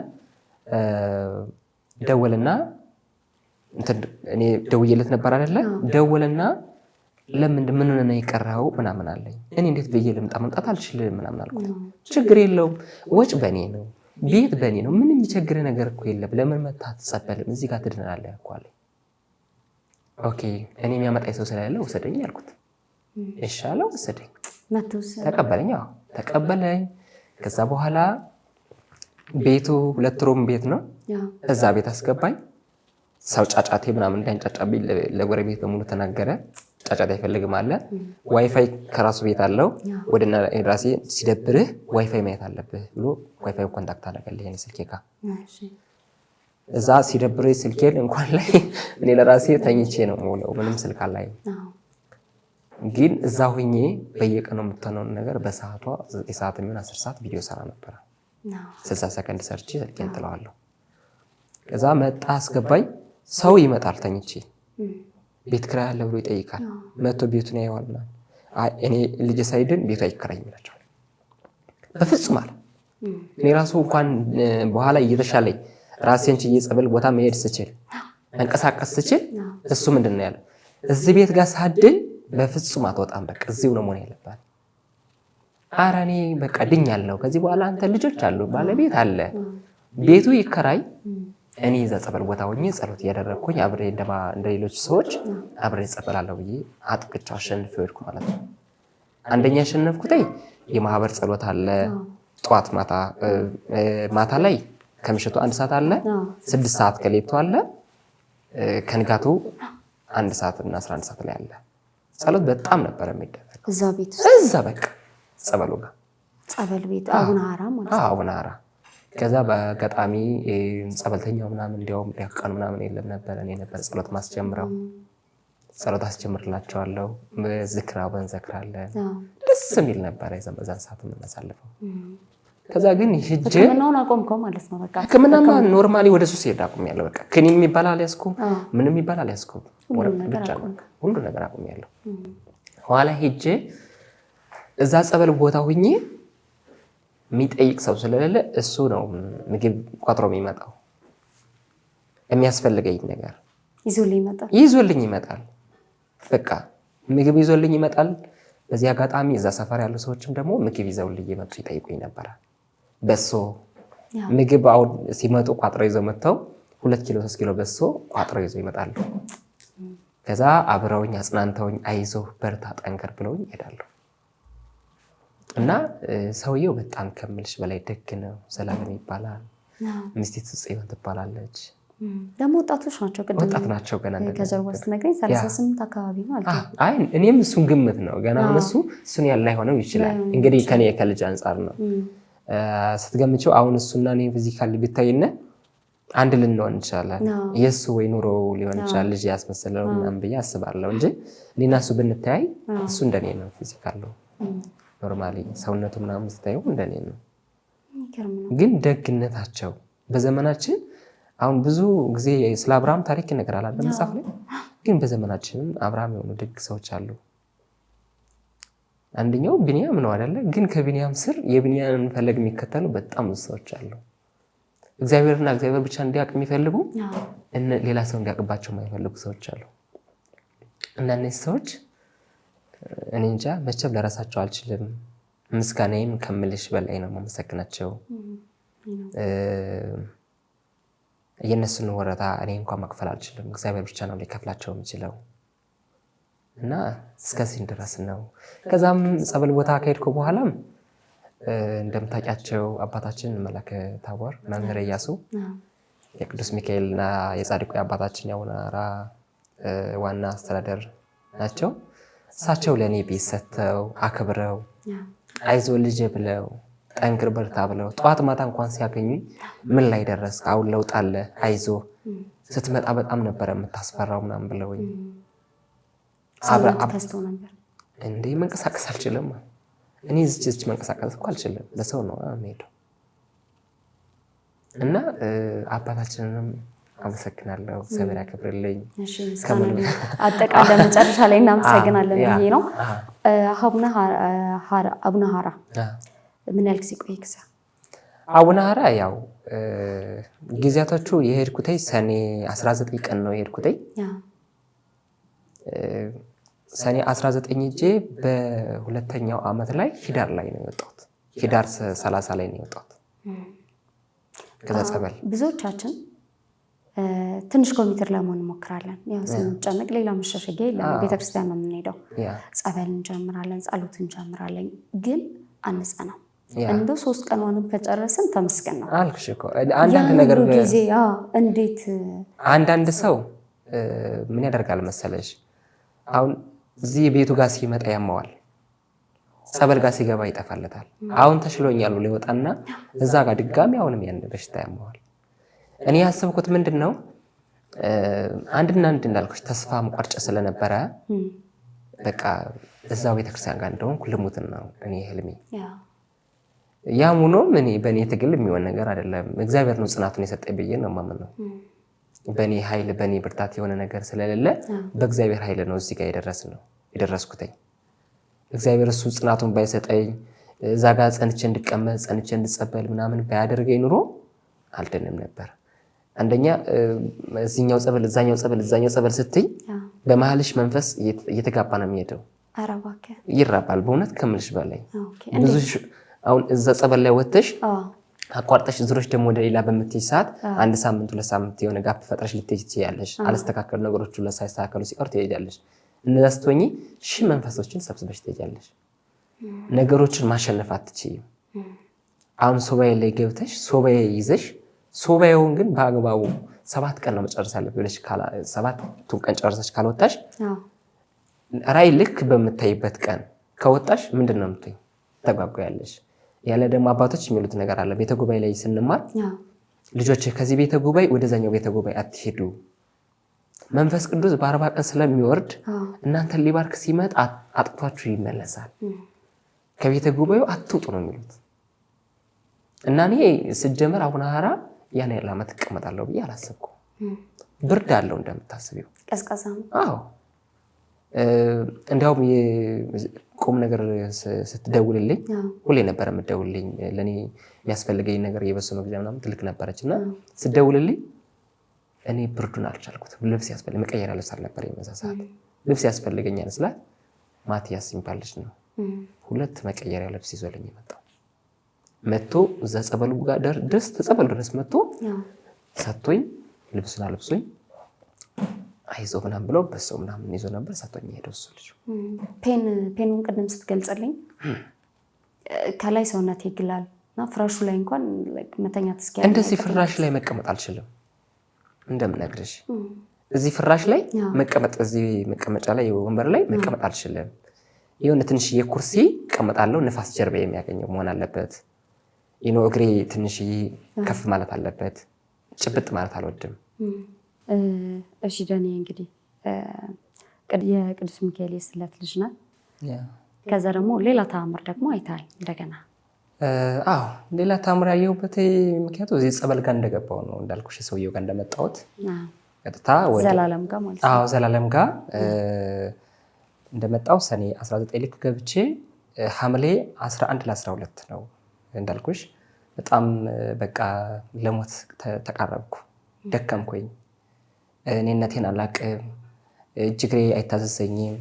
ደወልና እኔ ደውዬለት ነበር አይደለ? ደወልና ምን ነው የቀረው ምናምን አለኝ። እኔ እንዴት ብዬ ልምጣ? መምጣት አልችልም ምናምን አልኩት። ችግር የለውም ወጭ በኔ ነው፣ ቤት በኔ ነው፣ ምንም የሚቸግር ነገር እኮ የለም። ለምን መታ አትጸበልም? እዚህ ጋር ትድናለህ እኮ አለኝ። ኦኬ እኔ የሚያመጣኝ ሰው ስለሌለ ወሰደኝ አልኩት። ይሻለው ወሰደኝ፣ ተቀበለኝ። ተቀበለኝ። ከዛ በኋላ ቤቱ 2 ሩም ቤት ነው። እዛ ቤት አስገባኝ። ሰው ጫጫቴ ምናምን እንዳንጫጫብኝ ለጎረቤት በሙሉ ተናገረ። ጫጫታ አይፈልግም አለ። ዋይፋይ ከራሱ ቤት አለው። ወደና ራሴ ሲደብርህ ዋይፋይ ማየት አለብህ ብሎ ዋይፋይ ኮንታክት አደረገልኝ እኔ ስልኬ ጋር። እዛ ሲደብርህ ስልኬን እንኳን ላይ እኔ ለራሴ ተኝቼ ነው የምውለው፣ ምንም ስልክ አላየም። ግን እዛ ሆኜ በየቀኑ የምትሆነውን ነገር በሰዓቷ 9 ሰዓት የሚሆን 10 ሰዓት ቪዲዮ ሰራ ነበር። 60 ሰከንድ ሰርቼ ስልኬን ጥለዋለሁ። ከዛ መጣ አስገባኝ። ሰው ይመጣል ተኝቼ፣ ቤት ኪራይ አለ ብሎ ይጠይቃል። መጥቶ ቤቱን ያየዋል ምናምን። አይ እኔ ልጅ ሳይድን ቤቱ አይከራይም ይላቸዋል። በፍጹም አለ። እኔ ራሱ እንኳን በኋላ እየተሻለኝ ራሴን ችዬ ጸበል ቦታ መሄድ ስችል መንቀሳቀስ ስችል እሱ ምንድን ነው ያለ እዚህ ቤት ጋር ሳድን በፍጹም አትወጣም፣ በቃ እዚሁ ነው መሆን ያለባት። ኧረ እኔ በቃ ድኛለሁ። ከዚህ በኋላ አንተ ልጆች አሉ፣ ባለቤት አለ፣ ቤቱ ይከራይ፣ እኔ እዛ ጸበል ቦታ ሆኜ ጸሎት እያደረግኩኝ አብሬ እንደ ሌሎች ሰዎች አብሬ ጸበላለሁ ብዬ አጥቅቻ አሸንፍ ሄድኩ ማለት ነው። አንደኛ ያሸነፍኩት የማህበር ጸሎት አለ ጠዋት ማታ ላይ ከምሽቱ 1 ሰዓት አለ፣ 6 ሰዓት ከሌቱ አለ፣ ከንጋቱ 1 ሰዓት እና 11 ሰዓት ላይ አለ። ጸሎት በጣም ነበር የሚደረገው እዛ ቤት እዛ በቃ ጸበሉ ጋር ጸበል ቤት አቡናራ ማለት ነው። አቡናራ ከዛ በአጋጣሚ ጸበልተኛው ምናምን እንዲያውም ሊያቃን ምናምን የለም ነበር። እኔ ነበር ጸሎት ማስጀምረው። ጸሎት አስጀምርላቸዋለሁ። ዝክራ በንዘክራለን። ደስ የሚል ነበር በዛን ሰዓት የምናሳልፈው። ከዛ ግን ሂጄ ህክምናውን አቆምከው ማለት ነው? በቃ ህክምናማ ኖርማሊ ወደ ሱስ ሄድ አቁሜያለሁ። በቃ ክኒን የሚባል አልያዝኩም፣ ምንም የሚባል አልያዝኩም። ሁሉ ነገር አቁሜያለሁ። ኋላ ሄጄ እዛ ጸበል ቦታ ሁኜ የሚጠይቅ ሰው ስለሌለ እሱ ነው ምግብ ቋጥሮ የሚመጣው። የሚያስፈልገኝ ነገር ይዞልኝ ይመጣል። በቃ ምግብ ይዞልኝ ይመጣል። በዚህ አጋጣሚ እዛ ሰፈር ያሉ ሰዎችም ደግሞ ምግብ ይዘውልኝ የመጡ ይጠይቁኝ ነበረ። በሶ ምግብ አሁን ሲመጡ ቋጥሮ ይዘው መጥተው 2 ኪሎ 3 ኪሎ በሶ ቋጥሮ ይዘው ይመጣሉ። ከዛ አብረውኝ አጽናንተውኝ አይዞህ በርታ ጠንከር ብለውኝ ይሄዳሉ። እና ሰውየው በጣም ከምልሽ በላይ ደግ ነው። ዘላለም ይባላል። ሚስቴ ጽዮን ትባላለች። ደግሞ ወጣቶች ናቸው። ወጣት ናቸው ገና ከጀርባ ስትነግረኝ 38 አካባቢ ማለት ነው። አይ እኔም እሱን ግምት ነው ገና እሱን ያለ ሆነው ይችላል እንግዲህ ከኔ ከልጅ አንጻር ነው ስትገምቸው። አሁን እሱና እኔ ፊዚካሊ ቢታይነ አንድ ልንሆን እንችላለን። የእሱ ወይ ኑሮ ሊሆን ይችላል ልጅ ያስመሰለው ምናምን ብዬ አስባለሁ እንጂ እኔና እሱ ብንተያይ እሱ እንደኔ ነው። ፊዚካል ነው ኖርማሊ ሰውነቱ ምናምን ስታየው እንደኔ ነው። ግን ደግነታቸው በዘመናችን አሁን ብዙ ጊዜ ስለ አብርሃም ታሪክ ይነገራል አይደል መጽሐፍ ላይ። ግን በዘመናችንም አብርሃም የሆኑ ደግ ሰዎች አሉ። አንደኛው ቢንያም ነው አይደለ? ግን ከቢንያም ስር የቢንያምን ፈለግ የሚከተሉ በጣም ብዙ ሰዎች አሉ። እግዚአብሔርና እግዚአብሔር ብቻ እንዲያውቅ የሚፈልጉ ሌላ ሰው እንዲያውቅባቸው የማይፈልጉ ሰዎች አሉ። እና እነዚህ ሰዎች እኔ እንጃ መቼም ለራሳቸው አልችልም። ምስጋናዬም ከምልሽ በላይ ነው የማመሰግናቸው። የእነሱን ወረታ እኔ እንኳን መክፈል አልችልም። እግዚአብሔር ብቻ ነው ሊከፍላቸው የሚችለው። እና እስከዚህ ድረስ ነው። ከዛም ጸበል ቦታ ከሄድኩ በኋላም እንደምታውቂያቸው አባታችን መላከ ታቦር መምህር ኢያሱ የቅዱስ ሚካኤልና የጻድቁ አባታችን የአቡነ ሐራ ዋና አስተዳደር ናቸው። እሳቸው ለእኔ ቤት ሰጥተው አክብረው አይዞ ልጅ ብለው ጠንክር በርታ ብለው ጠዋት ማታ እንኳን ሲያገኙኝ ምን ላይ ደረስክ? አሁን ለውጥ አለ፣ አይዞ ስትመጣ በጣም ነበረ የምታስፈራው ምናምን ብለውኝ እንዴ መንቀሳቀስ አልችልም። እኔ እዚች መንቀሳቀስ እኮ አልችልም፣ ለሰው ነው የምሄደው። እና አባታችንንም አመሰግናለሁ፣ እግዚአብሔር ያክብርልኝ። አጠቃላይ መጨረሻ ላይ እናመሰግናለን። ይሄ ነው አቡነ ሐራ ምን ያህል ጊዜ ቆየ? አቡነ ሐራ ያው ጊዜያቶቹ የሄድኩትኝ ሰኔ 19 ቀን ነው የሄድኩትኝ። ሰኔ 19 ሄጄ በሁለተኛው ዓመት ላይ ሂዳር ላይ ነው የወጣሁት። ሂዳር 30 ላይ ነው የወጣሁት ከዛ ጸበል። ብዙዎቻችን ትንሽ ኮሚቴር ለመሆን እንሞክራለን። ያው ስንጨነቅ ሌላ መሸሸጊያ የለም። ቤተክርስቲያን ነው የምንሄደው፣ ጸበል እንጀምራለን፣ ጸሎት እንጀምራለን። ግን አንጸናም። እንደው 3 ቀኗንም ከጨረስን ተመስገን ነው አልክሽ እኮ። አንዳንድ ነገር ጊዜ እንዴት አንዳንድ ሰው ምን ያደርጋል መሰለሽ፣ አሁን እዚህ ቤቱ ጋር ሲመጣ ያማዋል፣ ጸበል ጋር ሲገባ ይጠፋለታል። አሁን ተሽሎኛል ብሎ ይወጣና እዛ ጋር ድጋሚ አሁንም ያን በሽታ ያማዋል። እኔ ያሰብኩት ምንድነው አንድና አንድ እንዳልኩሽ ተስፋ መቋርጫ ስለነበረ በቃ እዛው ቤተክርስቲያን ጋር እንደሆንኩ ልሙትን ነው እኔ ህልሜ። ያም ሆኖም እኔ በእኔ ትግል የሚሆን ነገር አይደለም። እግዚአብሔር ነው ጽናቱን የሰጠኝ ብዬ ነው የማምነው። በእኔ ኃይል በእኔ ብርታት የሆነ ነገር ስለሌለ በእግዚአብሔር ኃይል ነው እዚህ ጋር የደረስኩትኝ። እግዚአብሔር እሱ ጽናቱን ባይሰጠኝ እዛ ጋር ጸንቼ እንድቀመጥ ጸንቼ እንድጸበል ምናምን ባያደርገኝ ኑሮ አልደንም ነበር። አንደኛ እዚህኛው ጸበል እዛኛው ጸበል እዛኛው ጸበል ስትይ በመሀልሽ መንፈስ እየተጋባ ነው የሚሄደው። አረባከ ይራባል በእውነት ከምልሽ በላይ ብዙ። አሁን እዛ ጸበል ላይ ወጥተሽ አቋርጠሽ ዙሮሽ ደግሞ ወደ ሌላ በምትይ ሰዓት 1 ሳምንት 2 ሳምንት የሆነ ጋፕ ፈጥረሽ ልትሄጂ ትችያለሽ። አልስተካከሉ ነገሮች ሁሉ ሳይስተካከሉ ሲቀር ትሄጃለሽ። እነዛ ስትሆኚ ሺህ መንፈሶችን ሰብስበሽ ትሄጃለሽ። ነገሮችን ማሸነፍ አትችይም። አሁን ሱባኤ ላይ ገብተሽ ሱባኤ ይዘሽ ሱባኤውን ግን በአግባቡ 7 ቀን ነው መጨረስ ያለብሽ ብለሽ 7 ቀን ጨርሰሽ ካልወጣሽ ራይ ልክ በምታይበት ቀን ከወጣሽ ምንድነው የምትይ? ተጓጓያለሽ። ያለ ደግሞ አባቶች የሚሉት ነገር አለ። ቤተ ጉባኤ ላይ ስንማር ልጆች ከዚህ ቤተ ጉባኤ ወደዛኛው ቤተ ጉባኤ አትሄዱ፣ መንፈስ ቅዱስ በ40 ቀን ስለሚወርድ እናንተን ሊባርክ ሲመጣ አጥቷችሁ ይመለሳል፣ ከቤተ ጉባኤው አትውጡ ነው የሚሉት። እና እኔ ስጀመር አቡነ ሐራ ያን ያህል ዓመት እቀመጣለሁ ብዬ አላሰብኩም። ብርድ አለው እንደምታስቢው፣ ቀዝቃዛ ነው። አዎ እንዲያውም ቁም ነገር ስትደውልልኝ ሁሌ ነበር የምትደውልልኝ። ለእኔ የሚያስፈልገኝ ነገር የበሱ መግዣ ምናምን ትልቅ ነበረች እና ስትደውልልኝ እኔ ብርዱን አልቻልኩትም። ልብስ ያስፈልግ መቀየሪያ ልብስ አልነበር የመዛ ሰዓት ልብስ ያስፈልገኛል ስላት ማቲያስ የሚባል ልጅ ነው 2 መቀየሪያ ልብስ ይዞልኝ መጥቶ እዛ ጸበሉ ጋር ድረስ ተጸበሉ ድረስ መጥቶ ሰጥቶኝ ልብሱን አልብሶኝ አይዞ ምናምን ብሎ በሰው ምናምን ይዞ ነበር ሰጥቶኝ ሄደው እሱ ልጅ። ፔኑን ቅድም ስትገልጽልኝ ከላይ ሰውነት ይግላል እና ፍራሹ ላይ እንኳን መተኛት እስኪ እንደዚህ ፍራሽ ላይ መቀመጥ አልችልም። እንደምነግርሽ እዚህ ፍራሽ ላይ መቀመጥ እዚህ መቀመጫ ላይ ወንበር ላይ መቀመጥ አልችልም። የሆነ ትንሽ የኩርሲ ቀመጣለሁ፣ ንፋስ ጀርባ የሚያገኘው መሆን አለበት። እግሬ ትንሽ ከፍ ማለት አለበት። ጭብጥ ማለት አልወድም። እሺ ደኔ እንግዲህ የቅዱስ ሚካኤል የስዕለት ልጅ ናት። ከዛ ደግሞ ሌላ ተአምር ደግሞ አይታል እንደገና። አዎ ሌላ ታምር ያየሁበት ምክንያቱ እዚህ ጸበል ጋር እንደገባው ነው እንዳልኩሽ ሰውየው ጋር እንደመጣሁት ቀጥታ ወደ ዘላለም ጋር ማለት ነው። አዎ ዘላለም ጋር እንደመጣው ሰኔ 19 ልክ ገብቼ ሐምሌ 11 ለ12 ነው እንዳልኩሽ በጣም በቃ ለሞት ተቃረብኩ፣ ደከምኩኝ። እኔነቴን አላቅም፣ እጅግሬ አይታዘዘኝም።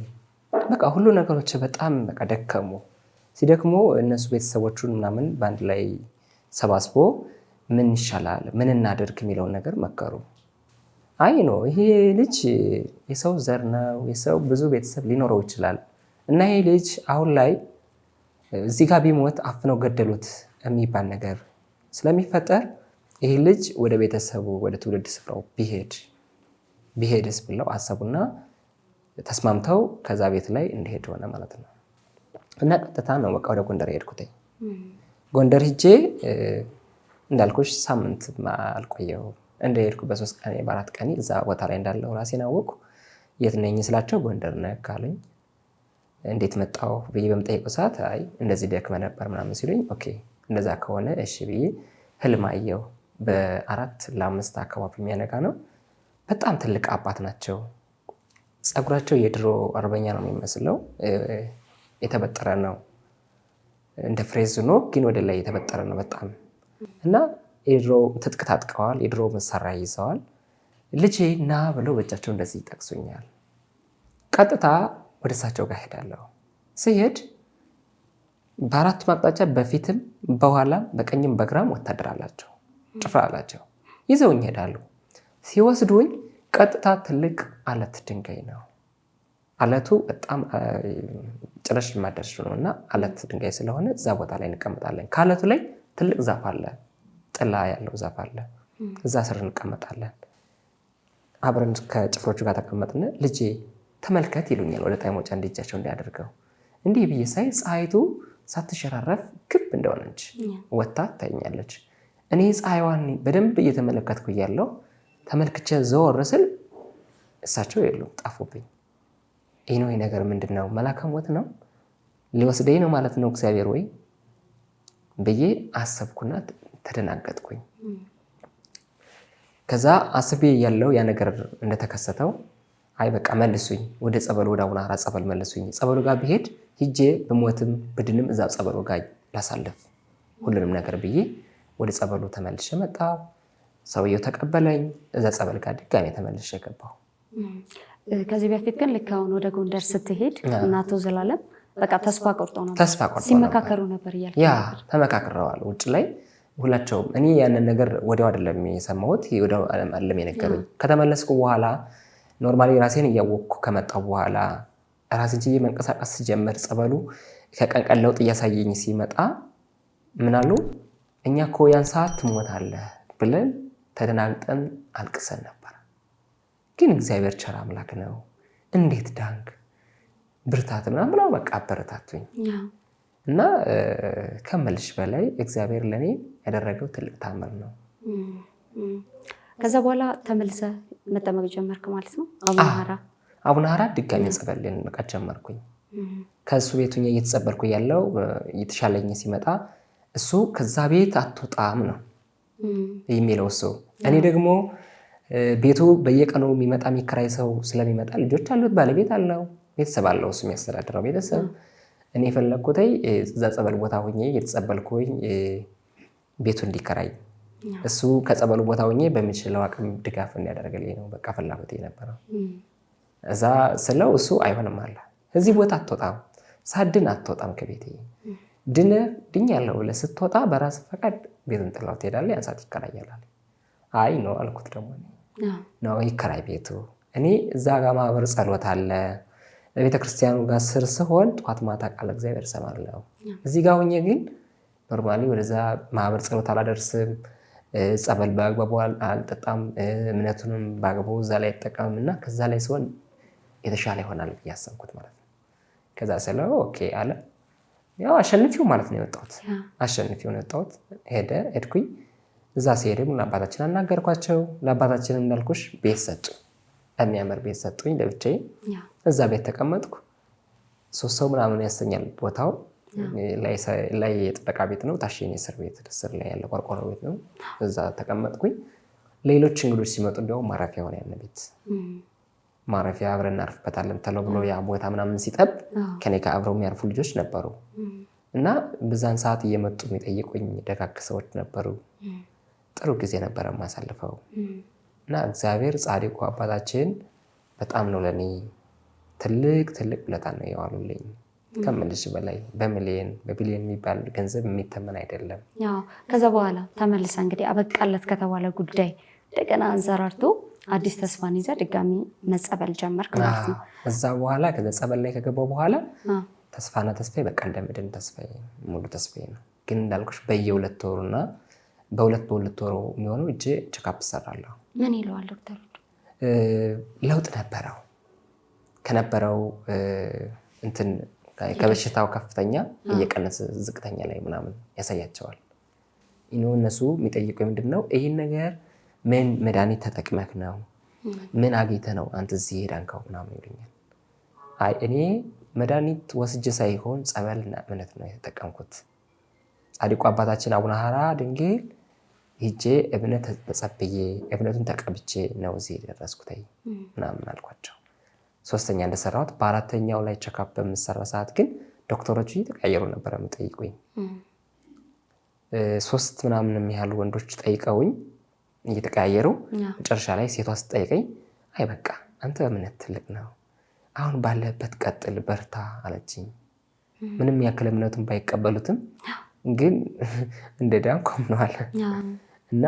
በቃ ሁሉ ነገሮች በጣም በቃ ደከሙ። ሲደክሙ እነሱ ቤተሰቦቹን ምናምን በአንድ ላይ ሰባስቦ ምን ይሻላል ምን እናደርግ የሚለውን ነገር መከሩ። አይ ነው ይሄ ልጅ የሰው ዘር ነው፣ የሰው ብዙ ቤተሰብ ሊኖረው ይችላል እና ይሄ ልጅ አሁን ላይ እዚህ ጋር ቢሞት አፍነው ገደሉት የሚባል ነገር ስለሚፈጠር ይህ ልጅ ወደ ቤተሰቡ ወደ ትውልድ ስፍራው ቢሄድስ ብለው አሰቡና ተስማምተው ከዛ ቤት ላይ እንዲሄድ ሆነ ማለት ነው። እና ቀጥታ ነው በቃ ወደ ጎንደር ሄድኩት። ጎንደር ሂጄ እንዳልኩሽ ሳምንት አልቆየው እንደሄድኩ በ3 ቀን በ4 ቀን እዛ ቦታ ላይ እንዳለው ራሴን አወቅኩ። የት ነኝ ስላቸው ጎንደር ነህ ካሉኝ እንዴት መጣሁ ብዬ በምጠይቀው ሰዓት አይ እንደዚህ ደክመ ነበር ምናምን ሲሉኝ ኦኬ እንደዛ ከሆነ እሺ ብዬ ህልም አየሁ። በ4 ለ5 አካባቢ የሚያነጋ ነው። በጣም ትልቅ አባት ናቸው። ጸጉራቸው የድሮ አርበኛ ነው የሚመስለው። የተበጠረ ነው እንደ ፍሬዝ ሆኖ ግን ወደ ላይ የተበጠረ ነው በጣም እና የድሮ ትጥቅ ታጥቀዋል፣ የድሮ መሳሪያ ይዘዋል። ልጄ ና ብለው በእጃቸው እንደዚህ ይጠቅሱኛል። ቀጥታ ወደ እሳቸው ጋር ሄዳለሁ። ሲሄድ በ4 አቅጣጫ በፊትም በኋላም በቀኝም በግራም ወታደር አላቸው፣ ጭፍራ አላቸው። ይዘውኝ ሄዳሉ። ሲወስዱኝ ቀጥታ ትልቅ አለት ድንጋይ ነው። አለቱ በጣም ጭራሽ የማደርሽ ነው እና አለት ድንጋይ ስለሆነ እዛ ቦታ ላይ እንቀመጣለን። ከአለቱ ላይ ትልቅ ዛፍ አለ፣ ጥላ ያለው ዛፍ አለ። እዛ ስር እንቀመጣለን። አብረን ከጭፍሮቹ ጋር ተቀመጥን። ልጄ ተመልከት ይሉኛል፣ ወደ ጣይ መውጫ እንዲጃቸው እንዲያደርገው እንዲህ ብዬ ሳይ ፀሐይቱ ሳትሸራረፍ ክብ እንደሆነች ወታ ታይኛለች። እኔ ፀሐይዋን በደንብ እየተመለከትኩ እያለሁ ተመልክቼ ዘወር ስል እሳቸው የሉም፣ ጠፉብኝ። ይህ ነው ነገር ምንድን ነው? መልአከ ሞት ነው ሊወስደኝ ነው ማለት ነው እግዚአብሔር ወይ ብዬ አሰብኩና ተደናገጥኩኝ። ከዛ አስቤ ያለው ያ ነገር እንደተከሰተው አይ በቃ መልሱኝ፣ ወደ ጸበሉ ወደ አቡነ ሐራ ጸበል መልሱኝ። ጸበሉ ጋር ብሄድ ሂጄ ብሞትም ብድንም እዛ ጸበሉ ጋር ላሳልፍ ሁሉንም ነገር ብዬ ወደ ጸበሉ ተመልሼ መጣሁ። ሰውየው ተቀበለኝ። እዛ ጸበል ጋር ድጋሜ ተመልሼ ገባሁ። ከዚህ በፊት ግን ልክ አሁን ወደ ጎንደር ስትሄድ እናቶ ዘላለም በቃ ተስፋ ቆርጠው ነበር፣ ተስፋ ቆርጠው ሲመካከሩ ነበር እያልኩ ያ ተመካክረዋል ውጭ ላይ ሁላቸውም። እኔ ያንን ነገር ወዲያው አይደለም የሰማሁት፣ ወዲያው አይደለም የነገሩኝ። ከተመለስኩ በኋላ ኖርማሊ ራሴን እያወቅኩ ከመጣሁ በኋላ ራሴን ችዬ መንቀሳቀስ ሲጀምር ጸበሉ ከቀን ቀን ለውጥ እያሳየኝ ሲመጣ ምን አሉ፣ እኛ እኮ ያን ሰዓት ትሞታለህ ብለን ተደናግጠን አልቅሰን ነበር፣ ግን እግዚአብሔር ቸር አምላክ ነው፣ እንዴት ዳንክ ብርታት ምናምን ብለው በቃ አበረታቱኝ። እና ከመልሽ በላይ እግዚአብሔር ለኔ ያደረገው ትልቅ ታምር ነው። ከዛ በኋላ ተመልሰ መጠመቅ ጀመርክ ማለት ነው? አቡነ ሐራ ድጋሚ ጸበልን መቃት ጀመርኩኝ። ከእሱ ቤቱኛ እየተጸበልኩ ያለው እየተሻለኝ ሲመጣ እሱ ከዛ ቤት አትወጣም ነው የሚለው እሱ። እኔ ደግሞ ቤቱ በየቀኑ የሚመጣ የሚከራይ ሰው ስለሚመጣ ልጆች አሉት፣ ባለቤት አለው፣ ቤተሰብ አለው፣ እሱ የሚያስተዳድረው ቤተሰብ። እኔ የፈለግኩት እዛ ጸበል ቦታ ሆኜ እየተጸበልኩኝ ቤቱ እንዲከራይ እሱ ከጸበሉ ቦታ ሆኜ በሚችለው አቅም ድጋፍ እንዲያደርግልኝ ነው በቃ ፍላጎት የነበረው። እዛ ስለው እሱ አይሆንም አለ፣ እዚህ ቦታ አትወጣም፣ ሳድን አትወጣም ከቤቴ ድኛለሁ ብለህ ስትወጣ በራስ ፈቃድ ቤቱን ጥላው ትሄዳለህ፣ ያን ሰዓት ይከራያል። አይ ነው አልኩት። ደግሞ ነው ይከራይ ቤቱ። እኔ እዛ ጋር ማህበር ጸሎት አለ፣ ቤተክርስቲያኑ ጋር ስር ስሆን ጠዋት ማታ ቃል እግዚአብሔር እሰማለሁ። እዚህ ጋር ሆኜ ግን ኖርማሊ ወደዛ ማህበር ጸሎት አላደርስም፣ ጸበል በአግባቡ አልጠጣም፣ እምነቱንም በአግባቡ እዛ ላይ አይጠቀምም እና ከዛ ላይ ሲሆን የተሻለ ይሆናል ብዬ አሰብኩት ማለት ነው። ከዛ ስለው ኦኬ አለ። ያው አሸንፊው ማለት ነው የወጣሁት፣ አሸንፊው ነው የወጣሁት። ሄድኩኝ። እዛ ሲሄድም ለአባታችን አናገርኳቸው። ለአባታችንም እንዳልኩሽ ቤት ሰጡኝ፣ የሚያምር ቤት ሰጡኝ ለብቻዬ። እዛ ቤት ተቀመጥኩ። 3 ሰው ምናምን ያሰኛል ቦታው። ላይ የጥበቃ ቤት ነው። ታች የኔ እስር ቤት ስር ላይ ያለ ቆርቆሮ ቤት ነው። እዛ ተቀመጥኩኝ። ሌሎች እንግዶች ሲመጡ እንዲያውም ማረፊያ ሆነ ያን ቤት ማረፊያ አብረን እናርፍበታለን ተብሎ ያ ቦታ ምናምን ሲጠብ ከኔ ጋር አብረው የሚያርፉ ልጆች ነበሩ እና በዛን ሰዓት እየመጡ የሚጠይቁኝ ደጋግ ሰዎች ነበሩ። ጥሩ ጊዜ ነበረ የማሳልፈው እና እግዚአብሔር ጻድቁ አባታችን በጣም ነው ለኔ ትልቅ ውለታ ነው የዋሉልኝ። ከምልሽ በላይ በሚሊየን በቢሊየን የሚባል ገንዘብ የሚተመን አይደለም። ከዛ በኋላ ተመልሰ እንግዲህ አበቃለት ከተባለ ጉዳይ እንደገና አንዘራርቶ አዲስ ተስፋን ይዘ ድጋሚ መጸበል ጀመርክ ማለት ነው። እዛ በኋላ ከዛ ጸበል ላይ ከገባው በኋላ ተስፋና ተስፋዬ በቃ እንደምድን ተስፋዬ ሙሉ ተስፋዬ ነው። ግን እንዳልኩሽ በየ2 ወሩና በሁለት ወሩ የሚሆነው እጄ ቼክአፕ እሰራለሁ። ምን ይለዋል ዶክተሩ? ለውጥ ነበረው ከነበረው እንትን ከበሽታው ከፍተኛ እየቀነሰ ዝቅተኛ ላይ ምናምን ያሳያቸዋል። እነሱ የሚጠይቁኝ ምንድነው ይህን ነገር ምን መድኃኒት ተጠቅመህ ነው ምን አግኝተህ ነው አንተ እዚህ ሄዳንከው ምናምን ይሉኛል። አይ እኔ መድኃኒት ወስጄ ሳይሆን ጸበልና እምነት ነው የተጠቀምኩት። ጻድቁ አባታችን አቡነ ሐራ ድንግል ሄጄ እምነት ተጸብዬ እምነቱን ተቀብቼ ነው እዚህ የደረስኩት ምናምን አልኳቸው። 3ኛ እንደሰራሁት በ4ኛው ላይ ቼክአፕ በምሰራ ሰዓት ግን ዶክተሮቹ እየተቀያየሩ ነበር የሚጠይቁኝ። 3 ምናምን የሚያህሉ ወንዶች ጠይቀውኝ እየተቀያየሩ መጨረሻ ላይ ሴቷ ስትጠይቀኝ አይ በቃ አንተ እምነት ትልቅ ነው አሁን ባለበት ቀጥል በርታ አለችኝ። ምንም ያክል እምነቱን ባይቀበሉትም ግን እንደ ዳንኩ አምነዋል እና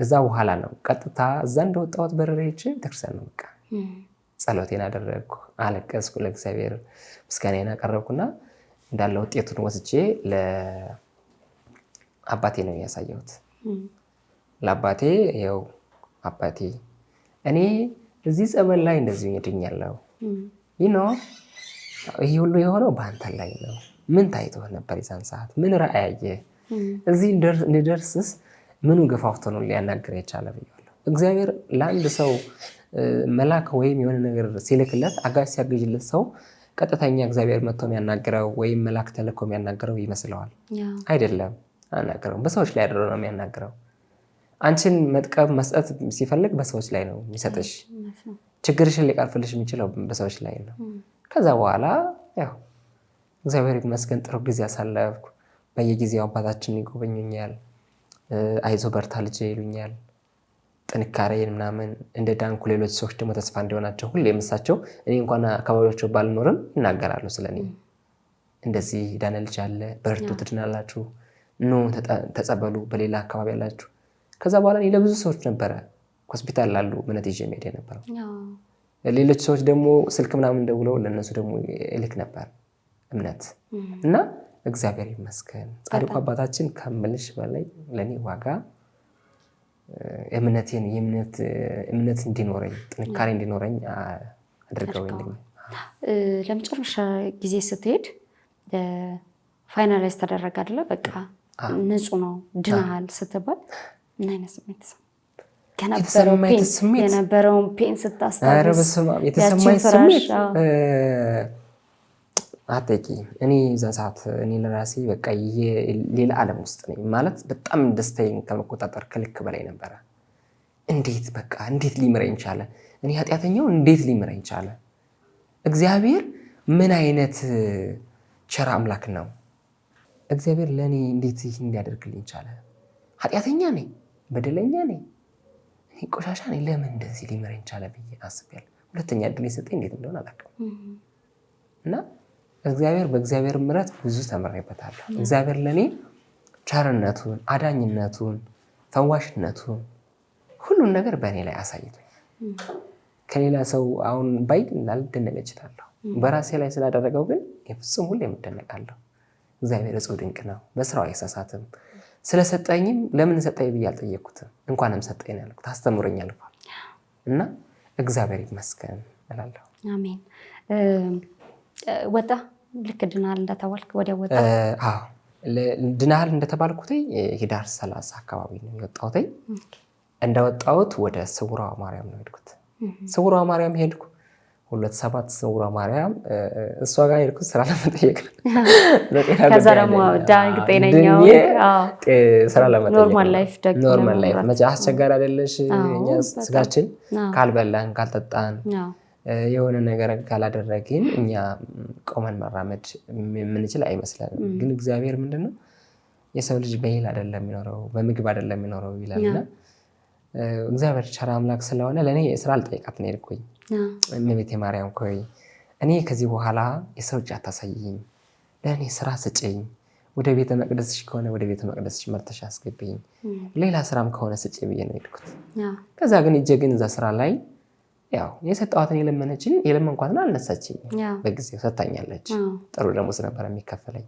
እዛ በኋላ ነው ቀጥታ እዛ እንደወጣሁት በረሬ ሄጄ ቤተክርስቲያን ነው በቃ ጸሎቴን አደረግኩ፣ አለቀስኩ፣ ለእግዚአብሔር ምስጋናዬን አቀረብኩና እንዳለ ውጤቱን ወስጄ ለአባቴ ነው ያሳየሁት። ለአባቴ ይኸው አባቴ እኔ እዚህ ጸበል ላይ እንደዚህ ይድኛለሁ ይህ ሁሉ የሆነው በአንተ ላይ ነው። ምን ታይቶህ ነበር የዛን ሰዓት? ምን ራእይ አየህ? እዚህ እንደርስስ ምኑ ገፋፍቶ ነው ሊያናግር የቻለ ብያለሁ። እግዚአብሔር ለአንድ ሰው መልአክ ወይም የሆነ ነገር ሲልክለት አጋዥ ሲያገዥለት ሰው ቀጥተኛ እግዚአብሔር መጥቶ የሚያናግረው ወይም መልአክ ተልኮ የሚያናግረው ይመስለዋል። አይደለም፣ አናግረው በሰዎች ላይ አድሮ ነው የሚያናግረው። አንቺን መጥቀም መስጠት ሲፈልግ በሰዎች ላይ ነው የሚሰጥሽ። ችግርሽን ሊቀርፍልሽ የሚችለው በሰዎች ላይ ነው። ከዛ በኋላ ያው እግዚአብሔር ይመስገን ጥሩ ጊዜ አሳለፍኩ። በየጊዜው አባታችን ይጎበኙኛል፣ አይዞ በርታ ልጄ ይሉኛል። ጥንካሬን ምናምን እንደ ዳንኩ ሌሎች ሰዎች ደግሞ ተስፋ እንዲሆናቸው ሁሌ የምሳቸው እኔ እንኳን አካባቢያቸው ባልኖርም ይናገራሉ ስለኔ። እንደዚህ ዳነ ልጅ አለ፣ በርቱ፣ ትድናላችሁ፣ ኑ ተጸበሉ፣ በሌላ አካባቢ ያላችሁ። ከዛ በኋላ እኔ ለብዙ ሰዎች ነበረ ሆስፒታል ላሉ እምነት ይዤ መሄድ የነበረው። ሌሎች ሰዎች ደግሞ ስልክ ምናምን ደውለው ለእነሱ ደግሞ እልክ ነበር እምነት እና እግዚአብሔር ይመስገን ጻድቁ አባታችን ከምልሽ በላይ ለኔ ዋጋ እምነት እንዲኖረኝ ጥንካሬ እንዲኖረኝ አድርገውልኝ። ለመጨረሻ ጊዜ ስትሄድ ፋይናላይዝ ተደረገ አይደለ? በቃ ንጹህ ነው ድናሃል ስትባል ምን አይነት ስሜት የነበረውን ፔን ስታስታውስ? የተሰማኝ ስሜት አጠቂ እኔ እዛ ሰዓት እኔ ለራሴ በቃ ሌላ ዓለም ውስጥ ነኝ ማለት በጣም ደስታዬን ከመቆጣጠር ከልክ በላይ ነበረ። እንዴት ሊምረኝ ቻለ? እኔ ኃጢአተኛው እንዴት ሊምረኝ ቻለ? እግዚአብሔር ምን አይነት ቸር አምላክ ነው? እግዚአብሔር ለእኔ እንዴት ይህን እንዲያደርግልኝ ቻለ? ኃጢአተኛ ነኝ፣ በደለኛ ነኝ፣ እኔ ቆሻሻ ነኝ። ለምን እንደዚህ ሊምረኝ ቻለ ብዬ አስቤያለሁ። ሁለተኛ ዕድል የሰጠኝ እንዴት እንደሆነ አላውቅም እና እግዚአብሔር በእግዚአብሔር ምሕረት ብዙ ተምሬበታለሁ። እግዚአብሔር ለኔ ቸርነቱን፣ አዳኝነቱን፣ ፈዋሽነቱን ሁሉን ነገር በእኔ ላይ አሳይቶኛል። ከሌላ ሰው አሁን ባይ ላልደነቅ እችላለሁ። በራሴ ላይ ስላደረገው ግን የፍጹም ሁሌ የምደነቃለሁ። እግዚአብሔር እጹብ ድንቅ ነው፣ በስራው አይሳሳትም። ስለሰጠኝም ለምን ሰጠኝ ብዬ አልጠየቅኩትም። እንኳንም ሰጠኝ ነው ያልኩት። አስተምሮኛል እና እግዚአብሔር ይመስገን እላለሁ። አሜን። ወጣ ልክ ድናል እንደተባልክ ወዲያ ወጣ? አዎ ድናል እንደተባልኩት ሂዳር 30 አካባቢ ነው የወጣሁት። እንደወጣሁት ወደ ስውሯ ማርያም ነው ሄድኩት። ስውሯ ማርያም ሄድኩ። 27 ስውሯ ማርያም እሷ ጋር ሄድኩት ስራ ለመጠየቅ ከዛ ደግሞ ዳንግ ጤነኛው ስራ ለመጠየቅ ኖርማል ላይፍ ደግሞ ኖርማል ላይፍ መቼ አስቸጋሪ አይደለሽ እኛ ስጋችን ካልበላን ካልጠጣን የሆነ ነገር ካላደረግን እኛ ቆመን መራመድ የምንችል አይመስለንም ግን እግዚአብሔር ምንድነው የሰው ልጅ በእህል አይደለም የሚኖረው በምግብ አይደለም የሚኖረው ይላልና እግዚአብሔር ቸር አምላክ ስለሆነ ለኔ ስራ ልጠይቃት ነው የሄድኩኝ እመቤቴ ማርያም ኮይ እኔ ከዚህ በኋላ የሰው እጅ አታሳይኝ ለኔ ስራ ስጪኝ ወደ ቤተ መቅደስሽ ከሆነ ወደ ቤተ መቅደስሽ መርተሽ አስገቢኝ ሌላ ስራም ከሆነ ስጪ ብዬ ነው የሄድኩት ከዛ ግን እጀግን እዛ ስራ ላይ ያው የሰጣዋትን የለመነችን የለመንኳትን አልነሳችኝ በጊዜው ሰጣኛለች ጥሩ ደሞዝ ነበር የሚከፈለኝ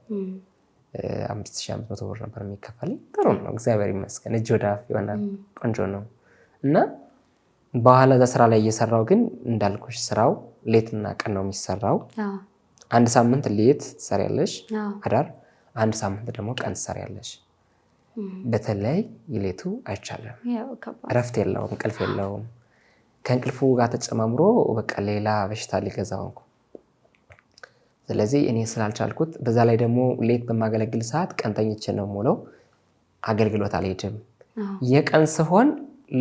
5500 ብር ነበር የሚከፈለኝ ጥሩ ነው እግዚአብሔር ይመስገን እጅ ወደ አፍ ይሆናል ቆንጆ ነው እና በኋላ እዛ ስራ ላይ እየሰራው ግን እንዳልኩሽ ስራው ሌትና ቀን ነው የሚሰራው አንድ ሳምንት ሌት ትሰሪያለሽ አዳር አንድ ሳምንት ደግሞ ቀን ትሰሪያለሽ በተለይ የሌቱ አይቻልም እረፍት የለውም እንቅልፍ የለውም ከእንቅልፉ ጋር ተጨማምሮ በቃ ሌላ በሽታ ሊገዛው እንኳን ስለዚህ እኔ ስላልቻልኩት በዛ ላይ ደግሞ ሌት በማገለግል ሰዓት ቀን ተኝቼ ነው የምውለው አገልግሎት አልሄድም የቀን ሲሆን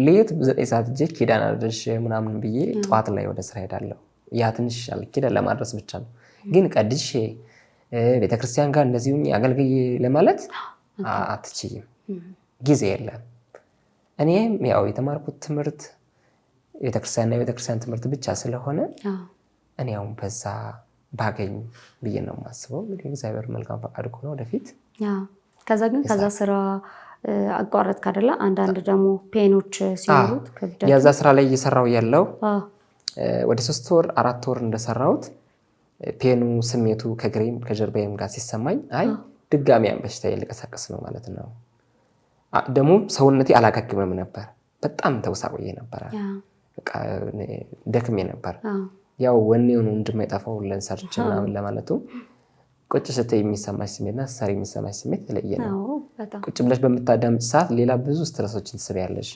ሌት 9 ሰዓት እጄ ኪዳን አድርሽ ምናምን ብዬ ጧት ላይ ወደ ስራ ሄዳለሁ ያ ትንሽ ኪዳን ለማድረስ ብቻ ነው ግን ቀድሼ ቤተክርስቲያን ጋር እንደዚሁ አገልግዬ ለማለት አትችይም ጊዜ የለም እኔም ያው የተማርኩት ትምህርት ቤተክርስቲያን ትምህርት ብቻ ስለሆነ እኔ አሁን በዛ ባገኝ ብዬ ነው የማስበው እንግዲህ እግዚአብሔር መልካም ፈቃድ ከሆነ ወደፊት ከዛ ግን ከዛ ስራ አቋረጥክ አይደለ አንዳንድ ደግሞ ፔኖች ሲኖሩት ከብዳት ያዛ ስራ ላይ እየሰራው ያለው ወደ 3 ወር 4 ወር እንደሰራውት ፔኑ ስሜቱ ከግሬም ከጀርባዬም ጋር ሲሰማኝ አይ ድጋሚ አንበሽታ ይልቀሳቀስ ነው ማለት ነው ደግሞ ሰውነቴ አላጋግመም ነበር በጣም ተውሳቆዬ ነበር በቃ ደክሜ ነበር ያው ወኔው ነው እንደማይጣፋው ለንሰርች ምናምን ለማለቱ ቁጭ ስትይ የሚሰማሽ ስሜትና ሰሪ የሚሰማሽ ስሜት ተለየ ነው ቁጭ ብለሽ በመታዳምጭ ሰዓት ሌላ ብዙ ስትረሶችን ትስቢያለሽ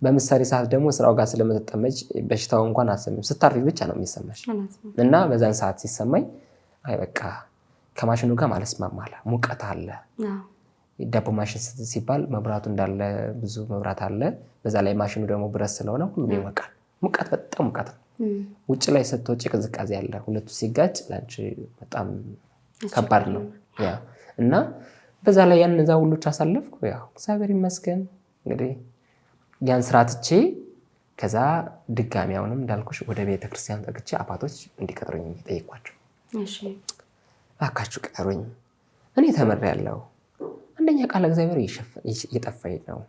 በመሳሪ ሰዓት ደግሞ ስራው ጋር ስለመተጠመጅ በሽታው እንኳን አሰምም ስታርፊ ብቻ ነው የሚሰማሽ እና በዛን ሰዓት ሲሰማኝ አይ በቃ ከማሽኑ ጋር ማለስማማለ ሙቀት አለ ዳቦ ማሽን ሲባል መብራቱ እንዳለ ብዙ መብራት አለ በዛ ላይ ማሽኑ ደግሞ ብረት ስለሆነ ሁሉም ይወቃል ሙቀት በጣም ሙቀት ውጭ ላይ ስትወጪ ቅዝቃዜ አለ ሁለቱ ሲጋጭ ላንቺ በጣም ከባድ ነው ያ እና በዛ ላይ ያንዛ ሁሉ አሳለፍኩ ያው እግዚአብሔር ይመስገን እንግዲህ ያን ስራትቼ ከዛ ድጋሚ አሁንም እንዳልኩሽ ወደ ቤተክርስቲያን ተግቼ አባቶች እንዲቀጥሩኝ ጠይቋቸው እሺ አካቹ ቀጠሩኝ እኔ ተመረያለሁ አንደኛ ቃል እግዚአብሔር እየጠፋኝ ነው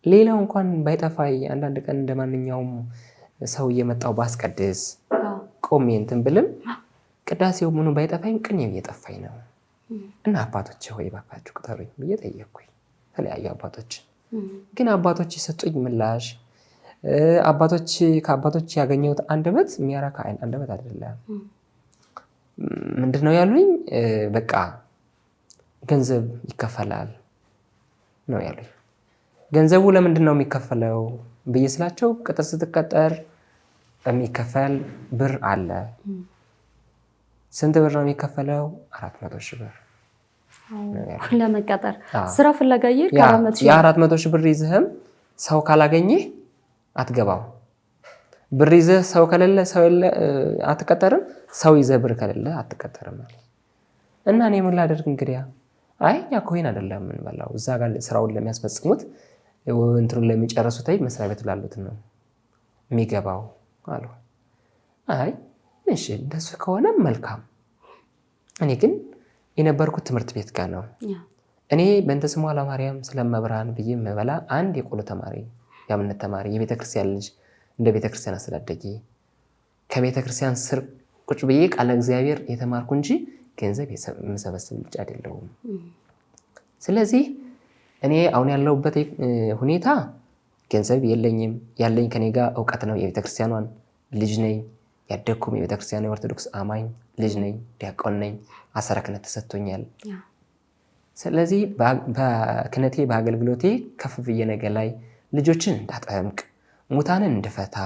ሌላው እንኳን ባይጠፋይ አንዳንድ ቀን እንደማንኛውም ሰው እየመጣው ባስቀድስ ቆሜ እንትን ብልም ቅዳሴው ምኑ ባይጠፋይም ቅኔ እየጠፋኝ ነው እና አባቶች ሆይ ባካችሁ ቁጠሩኝ ብዬ ጠየቅኩኝ ተለያዩ አባቶች ግን አባቶች የሰጡኝ ምላሽ አባቶች ከአባቶች ያገኘሁት አንደበት የሚያረካ አንደበት አይደለም ምንድነው ያሉኝ በቃ ገንዘብ ይከፈላል ነው ያሉኝ ገንዘቡ ለምንድነው የሚከፈለው በየስላቸው ቅጥር ስትቀጠር የሚከፈል ብር አለ ስንት ብር ነው የሚከፈለው 400 ሺህ ብር ለመቀጠር ስራ ፍለጋ ይርካ 400 ሺህ ብር ይዘህም ሰው ካላገኘ አትገባው ብር ይዘህ ሰው ከሌለ ሰው አትቀጠርም ሰው ይዘህ ብር ከሌለ አትቀጠርም እና እኔ ምን ላደርግ እንግዲያ አይ ያ ኮይን አይደለም ምን በላው እዛ ጋር ስራውን ለሚያስፈጽሙት እንትሩ ለሚጨርሱት መስሪያ ቤት ላሉት ነው የሚገባው አሉ አይ እሺ እንደሱ ከሆነ መልካም እኔ ግን የነበርኩት ትምህርት ቤት ጋር ነው እኔ በእንተ ስሟ ለማርያም ስለመብራን ብዬ መበላ አንድ የቆሎ ተማሪ ያምነት ተማሪ የቤተክርስቲያን ልጅ እንደ ቤተክርስቲያን አስተዳደጊ ከቤተክርስቲያን ስር ቁጭ ብዬ ቃለ እግዚአብሔር የተማርኩ እንጂ ገንዘብ የምሰበስብ ልጅ አይደለሁም ስለዚህ እኔ አሁን ያለሁበት ሁኔታ ገንዘብ የለኝም ያለኝ ከኔ ጋር ዕውቀት ነው የቤተክርስቲያኗን ልጅ ነኝ ያደኩም የቤተክርስቲያን ኦርቶዶክስ አማኝ ልጅ ነኝ ዲያቆን ነኝ አሰረ ክህነት ተሰጥቶኛል ስለዚህ በክህነቴ በአገልግሎቴ ከፍ ብዬ ነገ ላይ ልጆችን እንዳጠምቅ ሙታንን እንድፈታ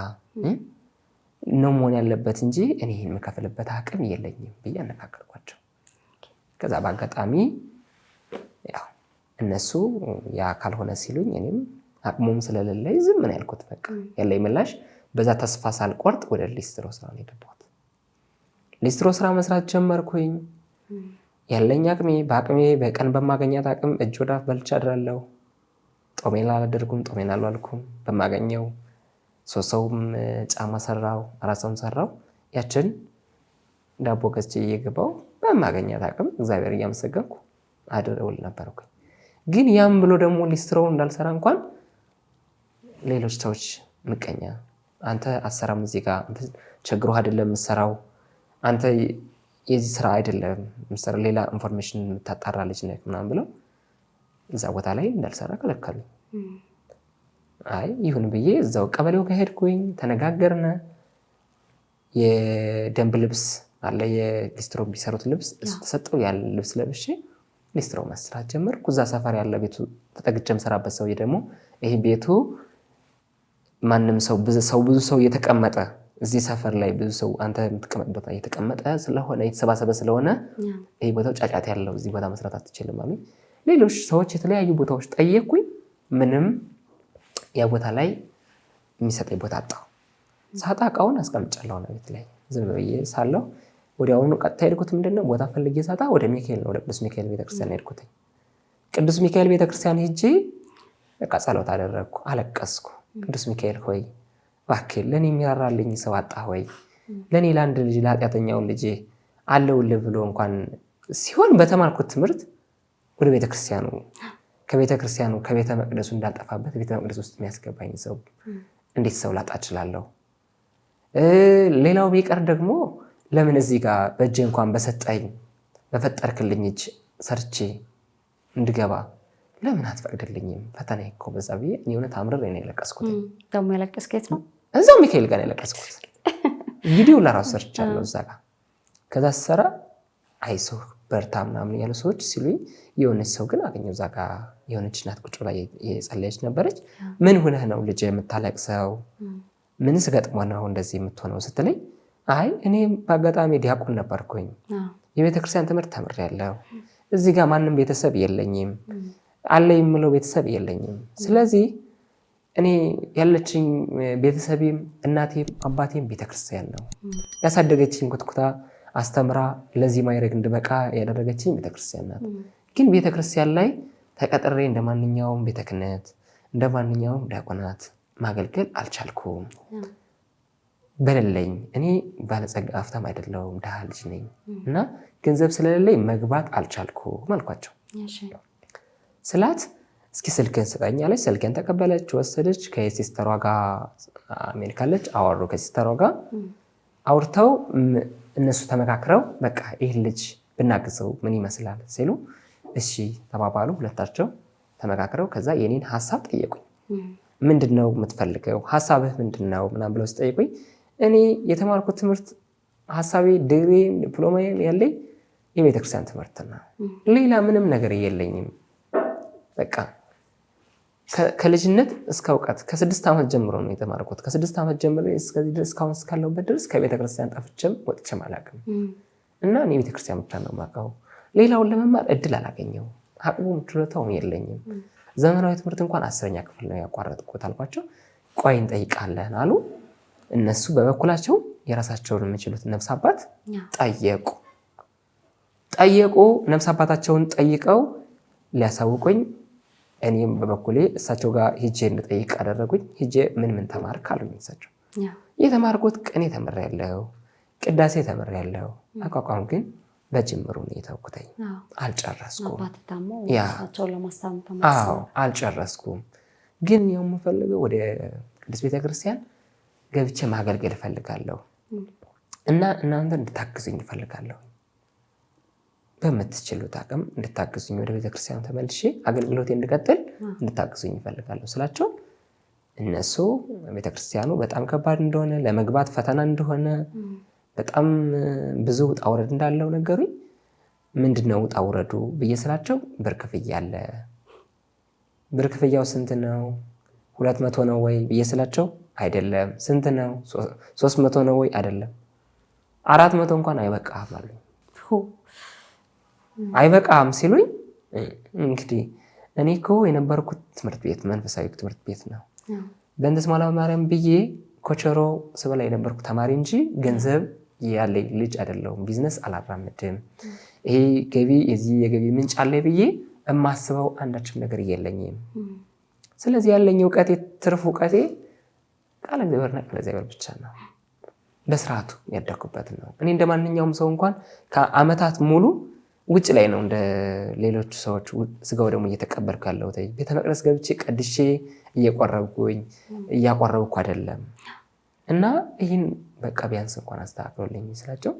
ነው መሆን ያለበት እንጂ እኔ ይሄን የምከፍልበት አቅም የለኝም ብዬ አነጋገርኳቸው። ከዛ በአጋጣሚ ያው እነሱ ያ ካልሆነ ሲሉኝ እኔም አቅሙም ስለሌለኝ ዝም ነው ያልኩት። በቃ ያለኝ ምላሽ በዛ ተስፋ ሳልቆርጥ ወደ ሊስትሮ ስራ ነው የገባሁት። ሊስትሮ ስራ መስራት ጀመርኩኝ። ያለኝ በአቅሜ በቀን በማገኛት አቅም እጅ ወደ አፍ በልቼ አድራለሁ። ጦሜን አላደርኩም፣ ጦሜን አልዋልኩም። በማገኘው 3 ሰውም ጫማ ሰራው፣ 4 ሰውም ሰራው። ያችን ዳቦ ገዝቼ እየገባው በማገኛት አቅም እግዚአብሔር እያመሰገንኩ አድረውል ነበርኩ። ግን ያም ብሎ ደግሞ ሊስትሮው እንዳልሰራ እንኳን ሌሎች ሰዎች ምቀኛ፣ አንተ አሰራም እዚህ ጋር አንተ ቸግሮህ አይደለም የምትሰራው፣ አንተ የዚህ ስራ አይደለም የምትሰራው፣ ሌላ ኢንፎርሜሽን የምታጣራ ልጅ ነህ ምናምን ብለው እዛ ቦታ ላይ እንዳልሰራ ከለከሉኝ። አይ ይሁን ብዬ እዛው ቀበሌው ጋር ሄድኩኝ። ተነጋገርነ። የደንብ ልብስ አለ የሊስትሮ ቢሰሩት ልብስ እሱ ተሰጠው። ያን ልብስ ለብሼ ሊስትሮ መስራት ጀመርኩ። እዛ ሰፈር ያለ ቤቱ ተጠግቼ የምሰራበት ሰውዬ ደግሞ ይሄ ቤቱ ማንም ሰው ብዙ ሰው እየተቀመጠ እዚህ ሰፈር ላይ ብዙ ሰው አንተ የምትቀመጥበት እየተቀመጠ ስለሆነ የተሰባሰበ ስለሆነ ይሄ ቦታው ጫጫት ያለው እዚህ ቦታ መስራት አትችልም አሉኝ። ሌሎች ሰዎች የተለያዩ ቦታዎች ጠየቅኩኝ። ምንም ያ ቦታ ላይ የሚሰጠኝ ቦታ አጣሁ። ሳጣ እቃውን አስቀምጫለሁ ቤት ላይ ዝም ብዬ ሳለሁ ወዲያውኑ ቀጥታ ሄድኩት። ምንድነው ቦታ ፈልጌ ሳጣ ወደ ሚካኤል ነው፣ ወደ ቅዱስ ሚካኤል ቤተክርስቲያን ሄድኩት። ቅዱስ ሚካኤል ቤተክርስቲያን ሄጄ በቃ ጸሎት አደረግኩ፣ አለቀስኩ። ቅዱስ ሚካኤል ሆይ እባክህ ለኔ የሚራራልኝ ሰው አጣ ሆይ ለኔ ለአንድ ልጅ ለኃጢአተኛው ልጅ አለውልህ ብሎ እንኳን ሲሆን በተማርኩት ትምህርት ወደ ቤተክርስቲያኑ ከቤተክርስቲያኑ ከቤተ መቅደሱ እንዳልጠፋበት ቤተ መቅደስ ውስጥ የሚያስገባኝ ሰው እንዴት ሰው ላጣ እችላለሁ? ሌላው ቢቀር ደግሞ ለምን እዚህ ጋር በእጄ እንኳን በሰጠኝ በፈጠርክልኝ እጅ ሰርቼ እንድገባ ለምን አትፈቅድልኝም? ፈተና እኮ በዛ ብዬ እኔ እውነት አምርሬ ነው የለቀስኩት። ደግሞ የለቀስከት ነው እዛው ሚካኤል ጋር የለቀስኩት። ቪዲዮ ለራሱ ሰርቻለሁ እዛ ጋር። ከዛ ሰራ አይዞህ በርታ ምናምን ያሉ ሰዎች ሲሉኝ የሆነች ሰው ግን አገኘው እዛ ጋር የሆነች እናት ቁጭ ብላ የጸለየች ነበረች። ምን ሆነህ ነው ልጅ የምታለቅሰው? ምንስ ገጥሞ ነው እንደዚህ የምትሆነው ስትለኝ አይ እኔ በአጋጣሚ ዲያቆን ነበርኩኝ፣ የቤተክርስቲያን ትምህርት ተምሬያለሁ። እዚህ ጋር ማንም ቤተሰብ የለኝም፣ አለ የምለው ቤተሰብ የለኝም። ስለዚህ እኔ ያለችኝ ቤተሰቤም እናቴም አባቴም ቤተክርስቲያን ነው። ያሳደገችኝ ኩትኩታ አስተምራ ለዚህ ማይረግ እንድበቃ ያደረገችኝ ቤተክርስቲያን ናት። ግን ቤተክርስቲያን ላይ ተቀጥሬ እንደማንኛውም ቤተ ክህነት እንደማንኛውም ዲያቆናት ማገልገል አልቻልኩም። በሌለኝ እኔ ባለጸጋ ሀብታም አይደለሁም፣ ድሃ ልጅ ነኝ እና ገንዘብ ስለሌለኝ መግባት አልቻልኩም አልኳቸው። ስላት እስኪ ስልክን ስጠኝ አለች። ስልክን ተቀበለች፣ ወሰደች። ከሲስተሯ ጋር አሜሪካለች አወሩ። ከሲስተሯ ጋር አውርተው እነሱ ተመካክረው በቃ ይህ ልጅ ብናግዘው ምን ይመስላል ሲሉ እሺ ተባባሉ። ሁለታቸው ተመካክረው ከዛ የኔን ሀሳብ ጠየቁኝ። ምንድነው የምትፈልገው? ሀሳብህ ምንድነው? ምናምን ብለው ሲጠይቁኝ እኔ የተማርኩት ትምህርት ሀሳቤ ዲግሪ ዲፕሎማ ያለኝ የቤተክርስቲያን ትምህርት ነው። ሌላ ምንም ነገር የለኝም። በቃ ከልጅነት እስከ እውቀት ከ6 ዓመት ጀምሮ ነው የተማርኩት። ከ6 ዓመት ጀምሮ እስከዚህ ድረስ እስካሁን እስካለሁበት ድረስ ከቤተክርስቲያን ጠፍቼም ወጥቼም አላውቅም እና እኔ ቤተክርስቲያን ብቻ ነው የማውቀው። ሌላውን ለመማር እድል አላገኘው፣ አቅሙም ችሎታውም የለኝም። ዘመናዊ ትምህርት እንኳን 10ኛ ክፍል ነው ያቋረጥኩት አልኳቸው። ቆይ እንጠይቃለን አሉ። እነሱ በበኩላቸው የራሳቸውን የሚችሉት ነፍስ አባት ጠየቁ። ነፍስ አባታቸውን ጠይቀው ሊያሳውቁኝ እኔም በበኩሌ እሳቸው ጋር ሂጄ እንድጠይቅ አደረጉኝ። ሂጄ ምን ተማርክ አሉኝ። እሳቸው የተማርኩት ቅኔ ተምሬያለሁ፣ ቅዳሴ ተምሬያለሁ፣ አቋቋም ግን በጅምሩ ነው የተውኩትኝ። አልጨረስኩም። ግን ያው የምፈልገው ወደ ቅድስት ቤተክርስቲያን ገብቼ ማገልገል እፈልጋለሁ እና እናንተ እንድታግዙኝ እፈልጋለሁ። በምትችሉት አቅም እንድታግዙኝ፣ ወደ ቤተክርስቲያኑ ተመልሼ አገልግሎቴ እንድቀጥል እንድታግዙኝ እፈልጋለሁ ስላቸው እነሱ ቤተክርስቲያኑ በጣም ከባድ እንደሆነ፣ ለመግባት ፈተና እንደሆነ፣ በጣም ብዙ ውጣ ውረድ እንዳለው ነገሩኝ። ምንድነው ውጣ ውረዱ ብዬ ስላቸው ብር ክፍያ አለ። ብር ክፍያው ስንት ነው? 200 ነው ወይ ብዬ ስላቸው አይደለም። ስንት ነው? 300 ነው ወይ? አይደለም። 400 እንኳን አይበቃም አሉኝ። አይበቃም ሲሉኝ እንግዲህ እኔ እኮ የነበርኩት ትምህርት ቤት መንፈሳዊ ትምህርት ቤት ነው። በእንተ ስማ ለማርያም ብዬ ኮቸሮ ስበላ የነበርኩ ተማሪ እንጂ ገንዘብ ያለኝ ልጅ አይደለሁም። ቢዝነስ አላራምድም። ይሄ ገቢ የዚህ የገቢ ምንጭ አለ ብዬ የማስበው አንዳችም ነገር የለኝም። ስለዚህ ያለኝ እውቀቴ ትርፍ እውቀቴ ቃል እግዚአብሔርና ቃል እግዚአብሔር ብቻ ነው። በስርዓቱ ያደኩበት ነው። እኔ እንደማንኛውም ሰው እንኳን ከአመታት ሙሉ ውጭ ላይ ነው እንደ ሌሎች ሰዎች ስጋው ደግሞ እየተቀበልኩ ያለሁት። ቤተ መቅደስ ገብቼ ቀድሼ እያቆረብኩ አይደለም። እና ይህን በቃ ቢያንስ እንኳን አስተካክሎልኝ ስላቸው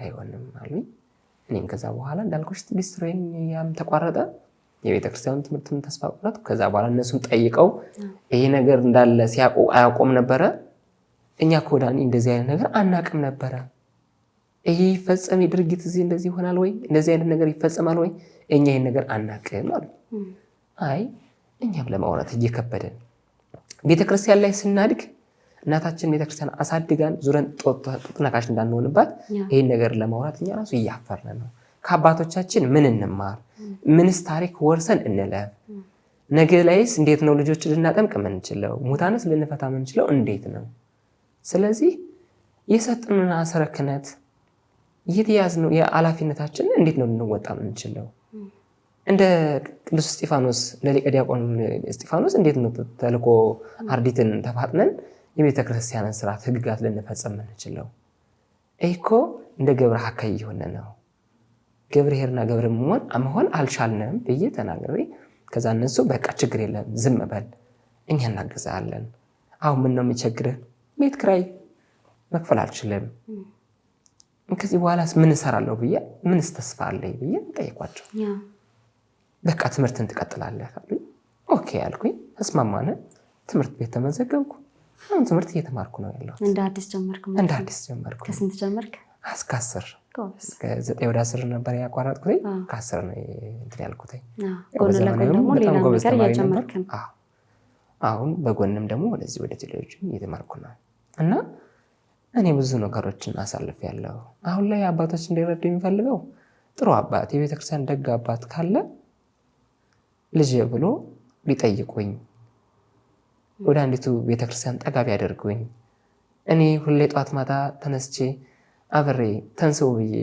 አይሆንም አሉኝ። እኔም ከዛ በኋላ እንዳልኩሽ ሊስትሮዬን ያም ተቋረጠ። የቤተክርስቲያኑ ትምህርትም ተስፋ ቆረጥኩ። ከዛ በኋላ እነሱም ጠይቀው ይሄ ነገር እንዳለ ሲያውቁ አያውቁም ነበረ። እኛ ከወዳኒ እንደዚህ አይነት ነገር አናቅም ነበረ። ይሄ ይፈጸም የድርጊት እዚህ እንደዚህ ይሆናል ወይ እንደዚህ አይነት ነገር ይፈጸማል ወይ እኛ ይሄን ነገር አናቅም አሉ። አይ እኛም ለማውራት እየከበደን ቤተክርስቲያን ላይ ስናድግ እናታችን ቤተክርስቲያን አሳድጋን ዙረን ጦጥ ነካሽ እንዳንሆንባት ይሄን ነገር ለማውራት እኛ ራሱ እያፈርን ነው። ከአባቶቻችን ምን እንማር? ምንስ ታሪክ ወርሰን እንለፍ? ነገ ላይስ እንዴት ነው ልጆች ልናጠምቅ የምንችለው? ሙታንስ ልንፈታ የምንችለው እንዴት ነው? ስለዚህ የሰጡንን አስረ ክህነት የተያዝነው የኃላፊነታችን እንዴት ነው ልንወጣ የምንችለው? እንደ ቅዱስ እስጢፋኖስ ለሊቀ ዲያቆን እስጢፋኖስ እንዴት ነው ተልኮ አርዲትን ተፋጥነን የቤተክርስቲያንን ስርዓት ህግጋት ልንፈጽም የምንችለው? እኮ እንደ ገብረ ሐካይ እየሆነ ነው። ገብርኄርና ገብረ መሆን አልቻልንም ብዬ ተናግሬ ከዛ እነሱ በቃ ችግር የለም ዝም በል እኛ እናግዛለን። አሁን ምን ነው የሚቸግርህ? ቤት ኪራይ መክፈል አልችልም። ከዚህ በኋላስ ምን እሰራለሁ ብዬ ምንስ ተስፋ አለኝ ብዬ ጠየኳቸው። በቃ ትምህርትን ትቀጥላለህ አሉኝ። ኦኬ አልኩኝ። ተስማማን። ትምህርት ቤት ተመዘገብኩ። አሁን ትምህርት እየተማርኩ ነው ያለሁት። እንደ አዲስ ጀመርኩ? እንደ አዲስ ጀመርኩ። ከስንት ጀመርክ? እስከ 10 ከ9 ወደ 10 ነበር ያቋረጥኩት። ከ10 ነው እንትን ያልኩት። ጎን ለጎን ደግሞ ሌላ ነገር እየጀመርክ ነው? አሁን በጎንም ደግሞ ወደዚህ ወደ ቴሌቪዥን እየተማርኩ ነው እና እኔ ብዙ ነገሮችን አሳልፌያለሁ። አሁን ላይ አባቶች እንዲረዱ የሚፈልገው ጥሩ አባት የቤተክርስቲያን ደግ አባት ካለ ልጅ ብሎ ሊጠይቁኝ ወደ አንዲቱ ቤተክርስቲያን ጠጋቢ ያደርጉኝ። እኔ ሁሌ ጧት ማታ ተነስቼ አብሬ ተንስው ብዬ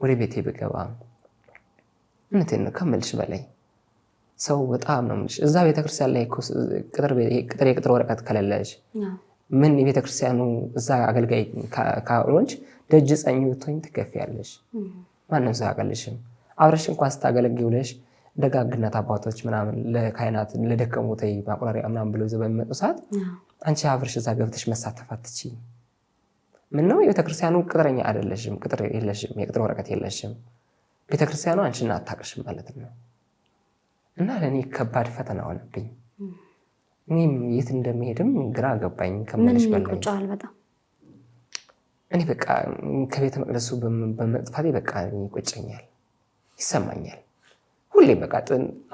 ወደ ቤቴ ብገባ እውነቴን ነው ከምልሽ በላይ ሰው በጣም ነው የምልሽ። እዛ ቤተክርስቲያን ላይ የቅጥር ወረቀት ከሌለሽ ምን የቤተክርስቲያኑ እዛ አገልጋይ ካልሆንሽ ደጅ ጸኝ ብትሆኝ ትገፊያለሽ። ማንም ሰው አያውቅልሽም። አብረሽ እንኳን ስታገለግይ ውለሽ ደጋግነት አባቶች ምናምን ለካህናት ለደከሙት ማቁራሪያ ምናምን ብለው ይዘው በሚመጡ ሰዓት አንቺ አብረሽ እዛ ገብተሽ መሳተፍ አትችይም። ምን ነው የቤተክርስቲያኑ ቅጥረኛ አይደለሽም፣ ቅጥር የለሽም፣ የቅጥር ወረቀት የለሽም። ቤተክርስቲያኑ አንቺን አታውቅሽም ማለት ነው። እና ለእኔ ከባድ ፈተና ሆነብኝ። እኔም የት እንደሚሄድም ግራ ገባኝ ከመልሽ በላይ። ምን ቁጫል በጣም እኔ በቃ ከቤተ መቅደሱ በመጥፋቴ በቃ ይቆጨኛል፣ ይሰማኛል። ሁሌ በቃ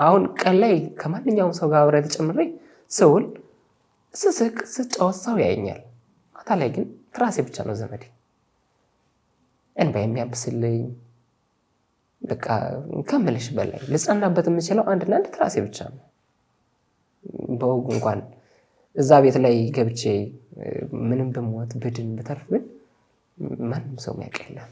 አሁን ቀን ላይ ከማንኛውም ሰው ጋር አብሬ ተጨምሬ ስውል ስስቅ ስጫወት ሰው ያየኛል። ማታ ላይ ግን ትራሴ ብቻ ነው ዘመዴ፣ እንባ የሚያብስልኝ። በቃ ከምልሽ በላይ ልጸናበት የምችለው አንድና አንድ ትራሴ ብቻ ነው። በወጉ እንኳን እዛ ቤት ላይ ገብቼ ምንም ብሞት ብድን ብተርፍ ግን ማንም ሰው የሚያውቅ የለም።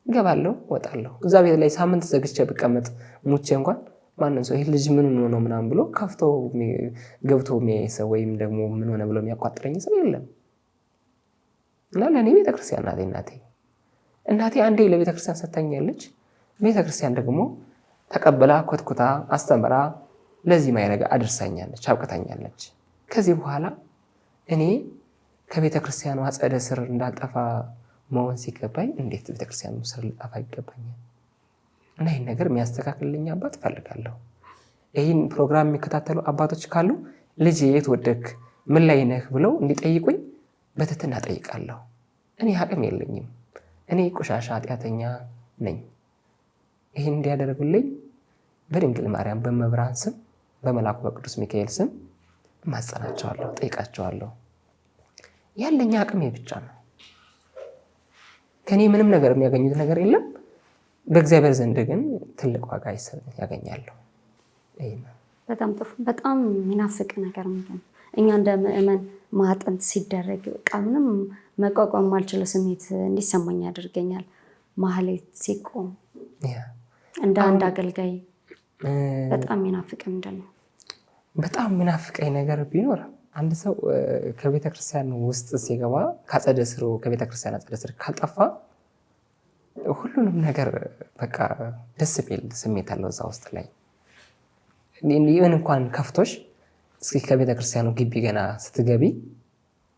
እገባለሁ እወጣለሁ። እዛ ቤት ላይ ሳምንት ዘግቼ ብቀመጥ ሙቼ እንኳን ማንም ሰው ይህ ልጅ ምን ሆኖ ነው ምናምን ብሎ ከፍቶ ገብቶ የሚያይ ሰው ወይም ደግሞ ምን ሆነ ብሎ የሚያቋጥረኝ ሰው የለም። እና ለእኔ ቤተክርስቲያን ናቴ እናቴ አንዴ ለቤተክርስቲያን ሰጥታኛለች። ቤተክርስቲያን ደግሞ ተቀብላ ኮትኩታ አስተምራ ለዚህ ማይረጋ አድርሳኛለች፣ አብቅታኛለች። ከዚህ በኋላ እኔ ከቤተክርስቲያኑ አጸደ ስር እንዳልጠፋ መሆን ሲገባኝ እንዴት ቤተክርስቲያኑ ስር ልጠፋ ይገባኛል? እና ይህን ነገር የሚያስተካክልልኝ አባት እፈልጋለሁ። ይህን ፕሮግራም የሚከታተሉ አባቶች ካሉ ልጅ የት ወደክ ምን ላይ ነህ ብለው እንዲጠይቁኝ በትህትና ጠይቃለሁ። እኔ አቅም የለኝም። እኔ ቆሻሻ ኃጢአተኛ ነኝ። ይህን እንዲያደርጉልኝ በድንግል ማርያም በመብርሃን ስም በመልአኩ በቅዱስ ሚካኤል ስም ማጸናቸዋለሁ፣ ጠይቃቸዋለሁ። ያለኝ አቅሜ ብቻ ነው። ከኔ ምንም ነገር የሚያገኙት ነገር የለም። በእግዚአብሔር ዘንድ ግን ትልቅ ዋጋ ያገኛሉ። በጣም ጥሩ። በጣም የሚናፍቅ ነገር ምንድን ነው? እኛ እንደ ምእመን ማጠንት ሲደረግ በቃ ምንም መቋቋም ማልችለው ስሜት እንዲሰማኝ ያደርገኛል። ማህሌት ሲቆም እንደ አንድ አገልጋይ በጣም የሚናፍቅ ምንድን ነው? በጣም የሚናፍቀኝ ነገር ቢኖር አንድ ሰው ከቤተክርስቲያን ውስጥ ሲገባ ከቤተክርስቲያን አጸደ ስር ካልጠፋ ሁሉንም ነገር በቃ ደስ የሚል ስሜት አለው እዛ ውስጥ ላይ። ይህን እንኳን ከፍቶሽ እስኪ ከቤተክርስቲያኑ ግቢ ገና ስትገቢ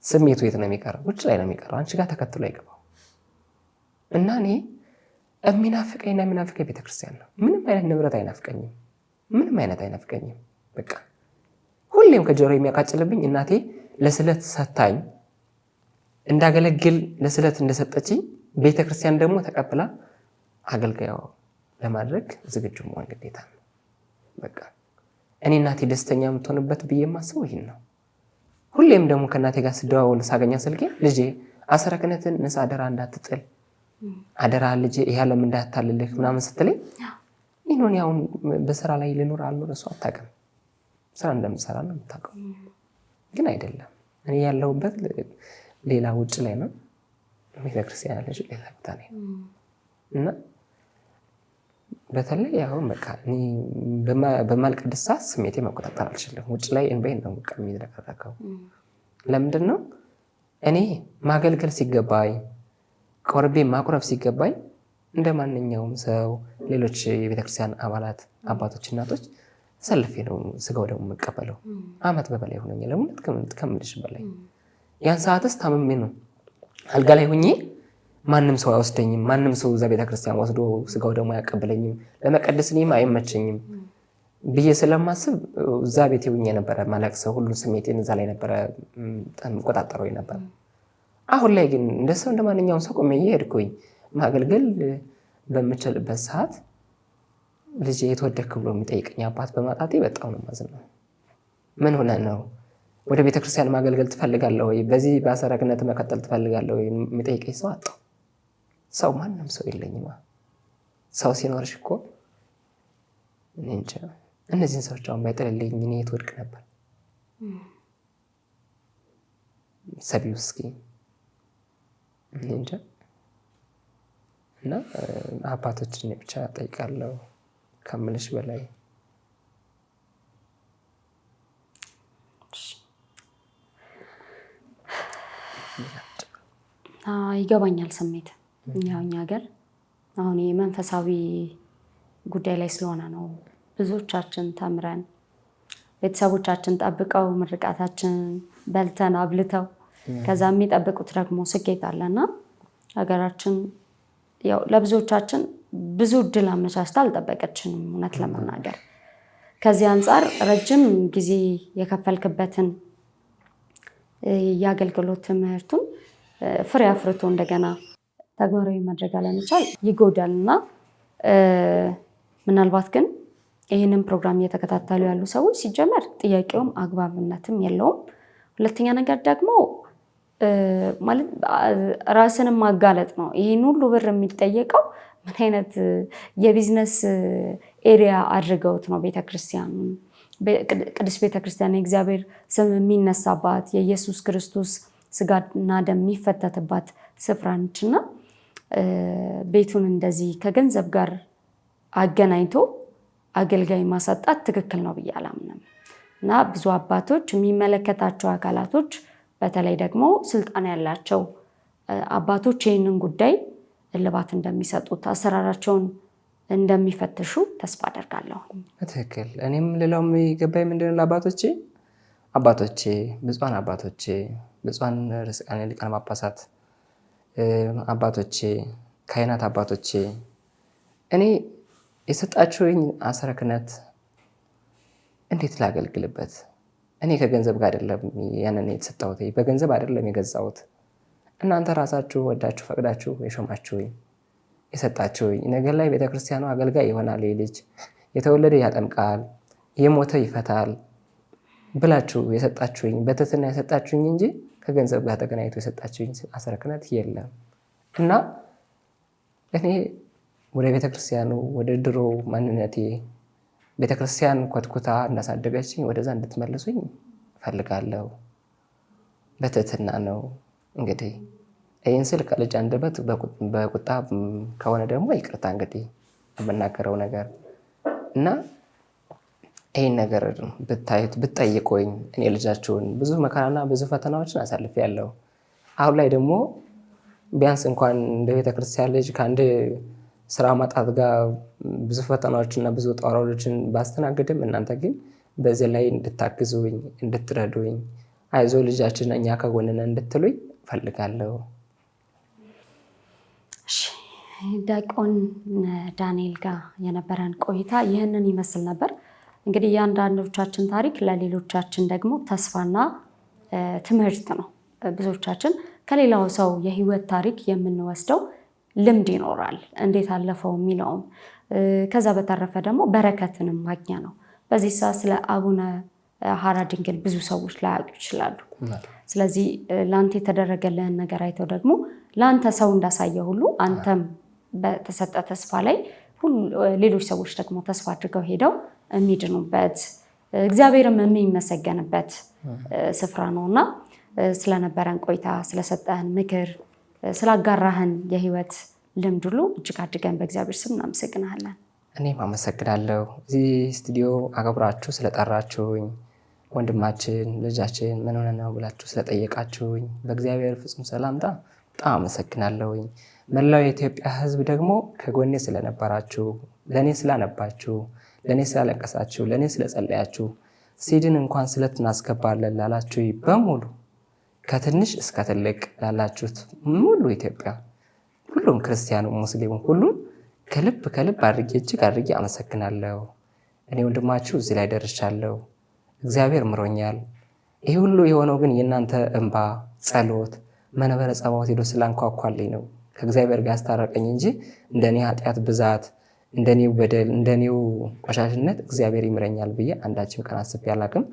ስሜቱ የት ነው የሚቀረው? ውጭ ላይ ነው የሚቀረው፣ አንቺ ጋር ተከትሎ አይገባው። እና እኔ የሚናፍቀኝ ቤተክርስቲያን ነው። ምንም አይነት ንብረት አይናፍቀኝም፣ ምንም አይነት አይናፍቀኝም። በቃ ሁሌም ከጆሮ የሚያቃጭልብኝ እናቴ ለስለት ሰታኝ እንዳገለግል ለስለት እንደሰጠችኝ ቤተክርስቲያን ደግሞ ተቀብላ አገልጋዩ ለማድረግ ዝግጁ መሆን ግዴታ ነው። በቃ እኔ እናቴ ደስተኛ የምትሆንበት ብዬ የማስበው ይህን ነው። ሁሌም ደግሞ ከእናቴ ጋር ስደዋውል ሳገኛ ስልኬ ልጄ አስረ ክህነትን ንስ አደራ እንዳትጥል አደራ ልጄ ይህ ዓለም እንዳታልልህ ምናምን ስትለኝ ይህን አሁን በስራ ላይ ልኖር አልኖር እሱ አታውቅም። ስራ እንደምሰራ ነው የምታውቀው። ግን አይደለም እኔ ያለሁበት ሌላ ውጭ ላይ ነው፣ ቤተክርስቲያን ያለች ሌላ ቦታ ላይ ነው። እና በተለይ አሁን በቃ በማልቀድስ ሰዓት ስሜቴ መቆጣጠር አልችልም። ውጭ ላይ እንባዬን ነው በቃ የሚዝረከረከው። ለምንድን ነው እኔ ማገልገል ሲገባኝ ቆርቤ ማቁረብ ሲገባኝ እንደ ማንኛውም ሰው ሌሎች የቤተክርስቲያን አባላት አባቶች፣ እናቶች ሰልፌ ነው ስጋው ደግሞ የምቀበለው። አመት በበላይ ሆነኛል ለእውነት ከምልሽ በላይ። ያን ሰዓትስ ታምሜ ነው አልጋ ላይ ሆኜ ማንም ሰው አይወስደኝም፣ ማንም ሰው እዛ ቤተክርስቲያን ወስዶ ስጋው ደግሞ አያቀብለኝም፣ ለመቀደስ እኔም አይመቸኝም ብዬ ስለማስብ እዛ ቤቴ ሆኜ ነበረ ማለቅሰው። ሁሉ ስሜቴን እዛ ላይ ነበረ ቆጣጠረው ነበር። አሁን ላይ ግን እንደ ሰው እንደ ማንኛውም ሰው ቆሜ ሄድኩኝ። ማገልገል በምችልበት ሰዓት ልጄ የተወደድክ ብሎ የሚጠይቀኝ አባት በማጣቴ በጣም ነው የማዝነው። ምን ሆነ ነው ወደ ቤተክርስቲያን ማገልገል ትፈልጋለህ ወይ? በዚህ በአሰረ ክህነት መቀጠል ትፈልጋለህ ወይ? የሚጠይቀኝ ሰው አጣሁ። ሰው ማንም ሰው የለኝማ። ሰው ሲኖርሽ እኮ እኔ እንጃ እነዚህን ሰዎች አሁን ባይጥልልኝ እኔ የት ወድቅ ነበር? ሰቢው እስኪ እኔ እንጃ። እና አባቶችን ብቻ ጠይቃለሁ ከምልሽ በላይ። ይገባኛል ስሜት። ያው እኛ ሀገር አሁን የመንፈሳዊ ጉዳይ ላይ ስለሆነ ነው ብዙዎቻችን ተምረን ቤተሰቦቻችን ጠብቀው ምርቃታችን በልተን አብልተው ከዛ የሚጠብቁት ደግሞ ስኬት አለና ሀገራችን ያው ለብዙዎቻችን ብዙ እድል አመቻችታ አልጠበቀችንም። እውነት ለመናገር ከዚህ አንጻር ረጅም ጊዜ የከፈልክበትን የአገልግሎት ትምህርቱን ፍሬ አፍርቶ እንደገና ተግባራዊ ማድረግ አለመቻል ይጎዳል እና ምናልባት ግን ይህንን ፕሮግራም እየተከታተሉ ያሉ ሰዎች ሲጀመር ጥያቄውም አግባብነትም የለውም። ሁለተኛ ነገር ደግሞ ማለት ራስንም ማጋለጥ ነው። ይህን ሁሉ ብር የሚጠየቀው ምን አይነት የቢዝነስ ኤሪያ አድርገውት ነው? ቤተክርስቲያኑ ቅድስት ቤተክርስቲያን የእግዚአብሔር ስም የሚነሳባት የኢየሱስ ክርስቶስ ስጋና ደም የሚፈተትባት ስፍራ ነችና ቤቱን እንደዚህ ከገንዘብ ጋር አገናኝቶ አገልጋይ ማሳጣት ትክክል ነው ብዬ አላምንም እና ብዙ አባቶች የሚመለከታቸው አካላቶች በተለይ ደግሞ ስልጣን ያላቸው አባቶች ይህንን ጉዳይ እልባት እንደሚሰጡት አሰራራቸውን እንደሚፈትሹ ተስፋ አደርጋለሁ። ትክክል። እኔም ሌላው የሚገባኝ ምንድን ነው አባቶቼ ብፁዓን አባቶቼ ብፁዓን ርዕሳነ ሊቃነ ጳጳሳት አባቶቼ ካህናት አባቶቼ እኔ የሰጣችሁኝ አሰረ ክህነት እንዴት ላገልግልበት? እኔ ከገንዘብ ጋር አይደለም ያንን የተሰጠሁት፣ በገንዘብ አይደለም የገዛሁት። እናንተ ራሳችሁ ወዳችሁ ፈቅዳችሁ የሾማችሁኝ የሰጣችሁኝ። ነገር ላይ ቤተክርስቲያኑ አገልጋይ ይሆናል። ልጅ የተወለደ ያጠምቃል፣ የሞተ ይፈታል፣ ብላችሁ የሰጣችሁኝ በትህትና የሰጣችሁኝ እንጂ ከገንዘብ ጋር ተገናኝቶ የሰጣችሁኝ አስረ ክህነት የለም እና እኔ ወደ ቤተክርስቲያኑ ወደ ድሮ ማንነቴ ቤተክርስቲያን ኮትኩታ እንዳሳደገችኝ ወደዛ እንድትመልሱኝ እፈልጋለሁ። በትህትና ነው እንግዲህ ይህን ስል ከልጅ አንደበት በቁጣ ከሆነ ደግሞ ይቅርታ እንግዲህ የምናገረው ነገር እና ይህን ነገር ብታዩት ብትጠይቁኝ እኔ ልጃችሁን ብዙ መከራና ብዙ ፈተናዎችን አሳልፌያለሁ። አሁን ላይ ደግሞ ቢያንስ እንኳን እንደ ቤተክርስቲያን ልጅ ከአንድ ስራ ማጣት ጋር ብዙ ፈተናዎችና ብዙ ውጣ ውረዶችን ባስተናግድም እናንተ ግን በዚህ ላይ እንድታግዙኝ እንድትረዱኝ አይዞ ልጃችን እኛ ከጎንነ እንድትሉኝ እፈልጋለሁ። ዲያቆን ዳንኤል ጋር የነበረን ቆይታ ይህንን ይመስል ነበር። እንግዲህ የአንዳንዶቻችን ታሪክ ለሌሎቻችን ደግሞ ተስፋና ትምህርት ነው። ብዙዎቻችን ከሌላው ሰው የህይወት ታሪክ የምንወስደው ልምድ ይኖራል፣ እንዴት አለፈው የሚለውም። ከዛ በተረፈ ደግሞ በረከትንም ማግኛ ነው። በዚህ ሰዓት ስለ አቡነ ሀራ ድንግል ብዙ ሰዎች ላያውቁ ይችላሉ። ስለዚህ ለአንተ የተደረገልህን ነገር አይተው ደግሞ ለአንተ ሰው እንዳሳየ ሁሉ አንተም በተሰጠ ተስፋ ላይ ሌሎች ሰዎች ደግሞ ተስፋ አድርገው ሄደው የሚድኑበት እግዚአብሔርም የሚመሰገንበት ስፍራ ነው እና ስለነበረን ቆይታ ስለሰጠህን ምክር ስላጋራህን የህይወት ልምድ ሁሉ እጅግ አድርገን በእግዚአብሔር ስም እናመሰግናለን። እኔም አመሰግናለሁ። እዚህ ስቱዲዮ አገብራችሁ ስለጠራችሁኝ ወንድማችን ልጃችን ምን ሆነ ነው ብላችሁ ስለጠየቃችሁኝ በእግዚአብሔር ፍጹም ሰላምታ በጣም አመሰግናለሁኝ። መላው የኢትዮጵያ ህዝብ ደግሞ ከጎኔ ስለነበራችሁ ለእኔ ስላነባችሁ ለእኔ ስላለቀሳችሁ ለእኔ ስለጸለያችሁ ሲድን እንኳን ስለት እናስገባለን ላላችሁ በሙሉ ከትንሽ እስከ ትልቅ ላላችሁት ሙሉ ኢትዮጵያ ሁሉም ክርስቲያኑ ሙስሊሙ ሁሉም ከልብ አድርጌ እጅግ አድርጌ አመሰግናለሁ። እኔ ወንድማችሁ እዚህ ላይ ደርሻለሁ። እግዚአብሔር ምሮኛል። ይህ ሁሉ የሆነው ግን የእናንተ እንባ ጸሎት መንበረ ጸባዖት ሄዶ ስላንኳኳልኝ ነው። ከእግዚአብሔር ጋር ያስታረቀኝ እንጂ እንደኔ ኃጢአት ብዛት እንደኔው በደል እንደኔው ቆሻሽነት እግዚአብሔር ይምረኛል ብዬ አንዳችም ቀን አስቤ አላቅም።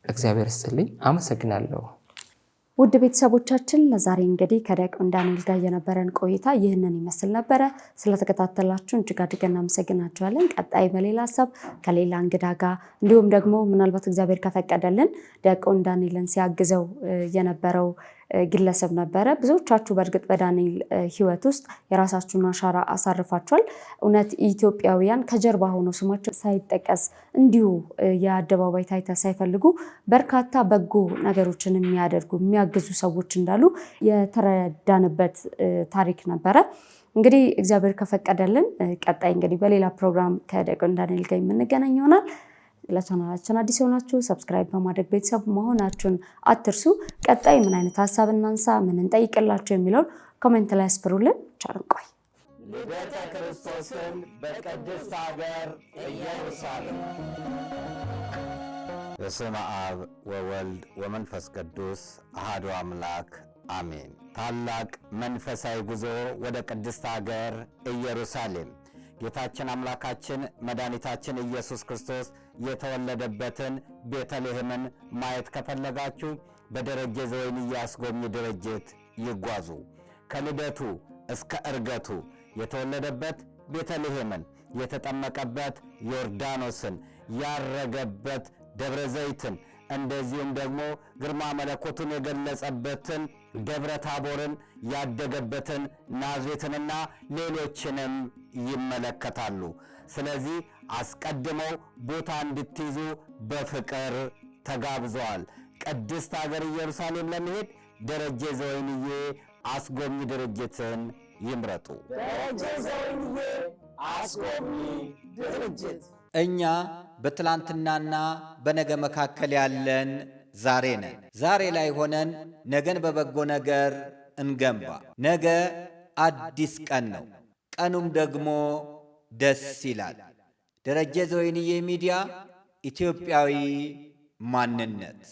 እግዚአብሔር ይስጥልኝ። አመሰግናለሁ። ውድ ቤተሰቦቻችን ለዛሬ እንግዲህ ከዲያቆን ዳንኤል ጋር የነበረን ቆይታ ይህንን ይመስል ነበረ። ስለተከታተላችሁን እጅግ አድርገን እናመሰግናችኋለን። ቀጣይ በሌላ ሀሳብ ከሌላ እንግዳ ጋር እንዲሁም ደግሞ ምናልባት እግዚአብሔር ከፈቀደልን ዲያቆን ዳንኤልን ሲያግዘው የነበረው ግለሰብ ነበረ። ብዙዎቻችሁ በእርግጥ በዳንኤል ህይወት ውስጥ የራሳችሁን አሻራ አሳርፋችኋል። እውነት ኢትዮጵያውያን ከጀርባ ሆኖ ስማቸው ሳይጠቀስ እንዲሁ የአደባባይ ታይታ ሳይፈልጉ በርካታ በጎ ነገሮችን የሚያግዙ ሰዎች እንዳሉ የተረዳንበት ታሪክ ነበረ። እንግዲህ እግዚአብሔር ከፈቀደልን ቀጣይ እንግዲህ በሌላ ፕሮግራም ከዲያቆን ዳንኤል ጋር የምንገናኝ ይሆናል። ለቻናላችን አዲስ የሆናችሁ ሰብስክራይብ በማድረግ ቤተሰብ መሆናችሁን አትርሱ። ቀጣይ ምን አይነት ሀሳብ እናንሳ፣ ምን እንጠይቅላችሁ የሚለውን ኮሜንት ላይ አስፍሩልን። ቸር እንቆይ። ልደተ ክርስቶስን በቅድስት ሀገር ኢየሩሳሌም። በስመ አብ ወወልድ ወመንፈስ ቅዱስ አሐዱ አምላክ አሜን። ታላቅ መንፈሳዊ ጉዞ ወደ ቅድስት ሀገር ኢየሩሳሌም ጌታችን አምላካችን መድኃኒታችን ኢየሱስ ክርስቶስ የተወለደበትን ቤተልሔምን ማየት ከፈለጋችሁ በደረጀ ዘወይንዬ አስጎብኚ ድርጅት ይጓዙ። ከልደቱ እስከ ዕርገቱ የተወለደበት ቤተልሔምን፣ የተጠመቀበት ዮርዳኖስን፣ ያረገበት ደብረ ዘይትን እንደዚሁም ደግሞ ግርማ መለኮቱን የገለጸበትን ደብረ ታቦርን ያደገበትን ናዝሬትንና ሌሎችንም ይመለከታሉ። ስለዚህ አስቀድመው ቦታ እንድትይዙ በፍቅር ተጋብዘዋል። ቅድስት ሀገር ኢየሩሳሌም ለመሄድ ደረጀ ዘወይንዬ አስጎብኚ ድርጅትን ይምረጡ። ደረጀ ዘወይንዬ አስጎብኚ ድርጅት። እኛ በትላንትናና በነገ መካከል ያለን ዛሬ ነን። ዛሬ ላይ ሆነን ነገን በበጎ ነገር እንገንባ። ነገ አዲስ ቀን ነው። ቀኑም ደግሞ ደስ ይላል። ደረጀ ዘወይንዬ ሚዲያ ኢትዮጵያዊ ማንነት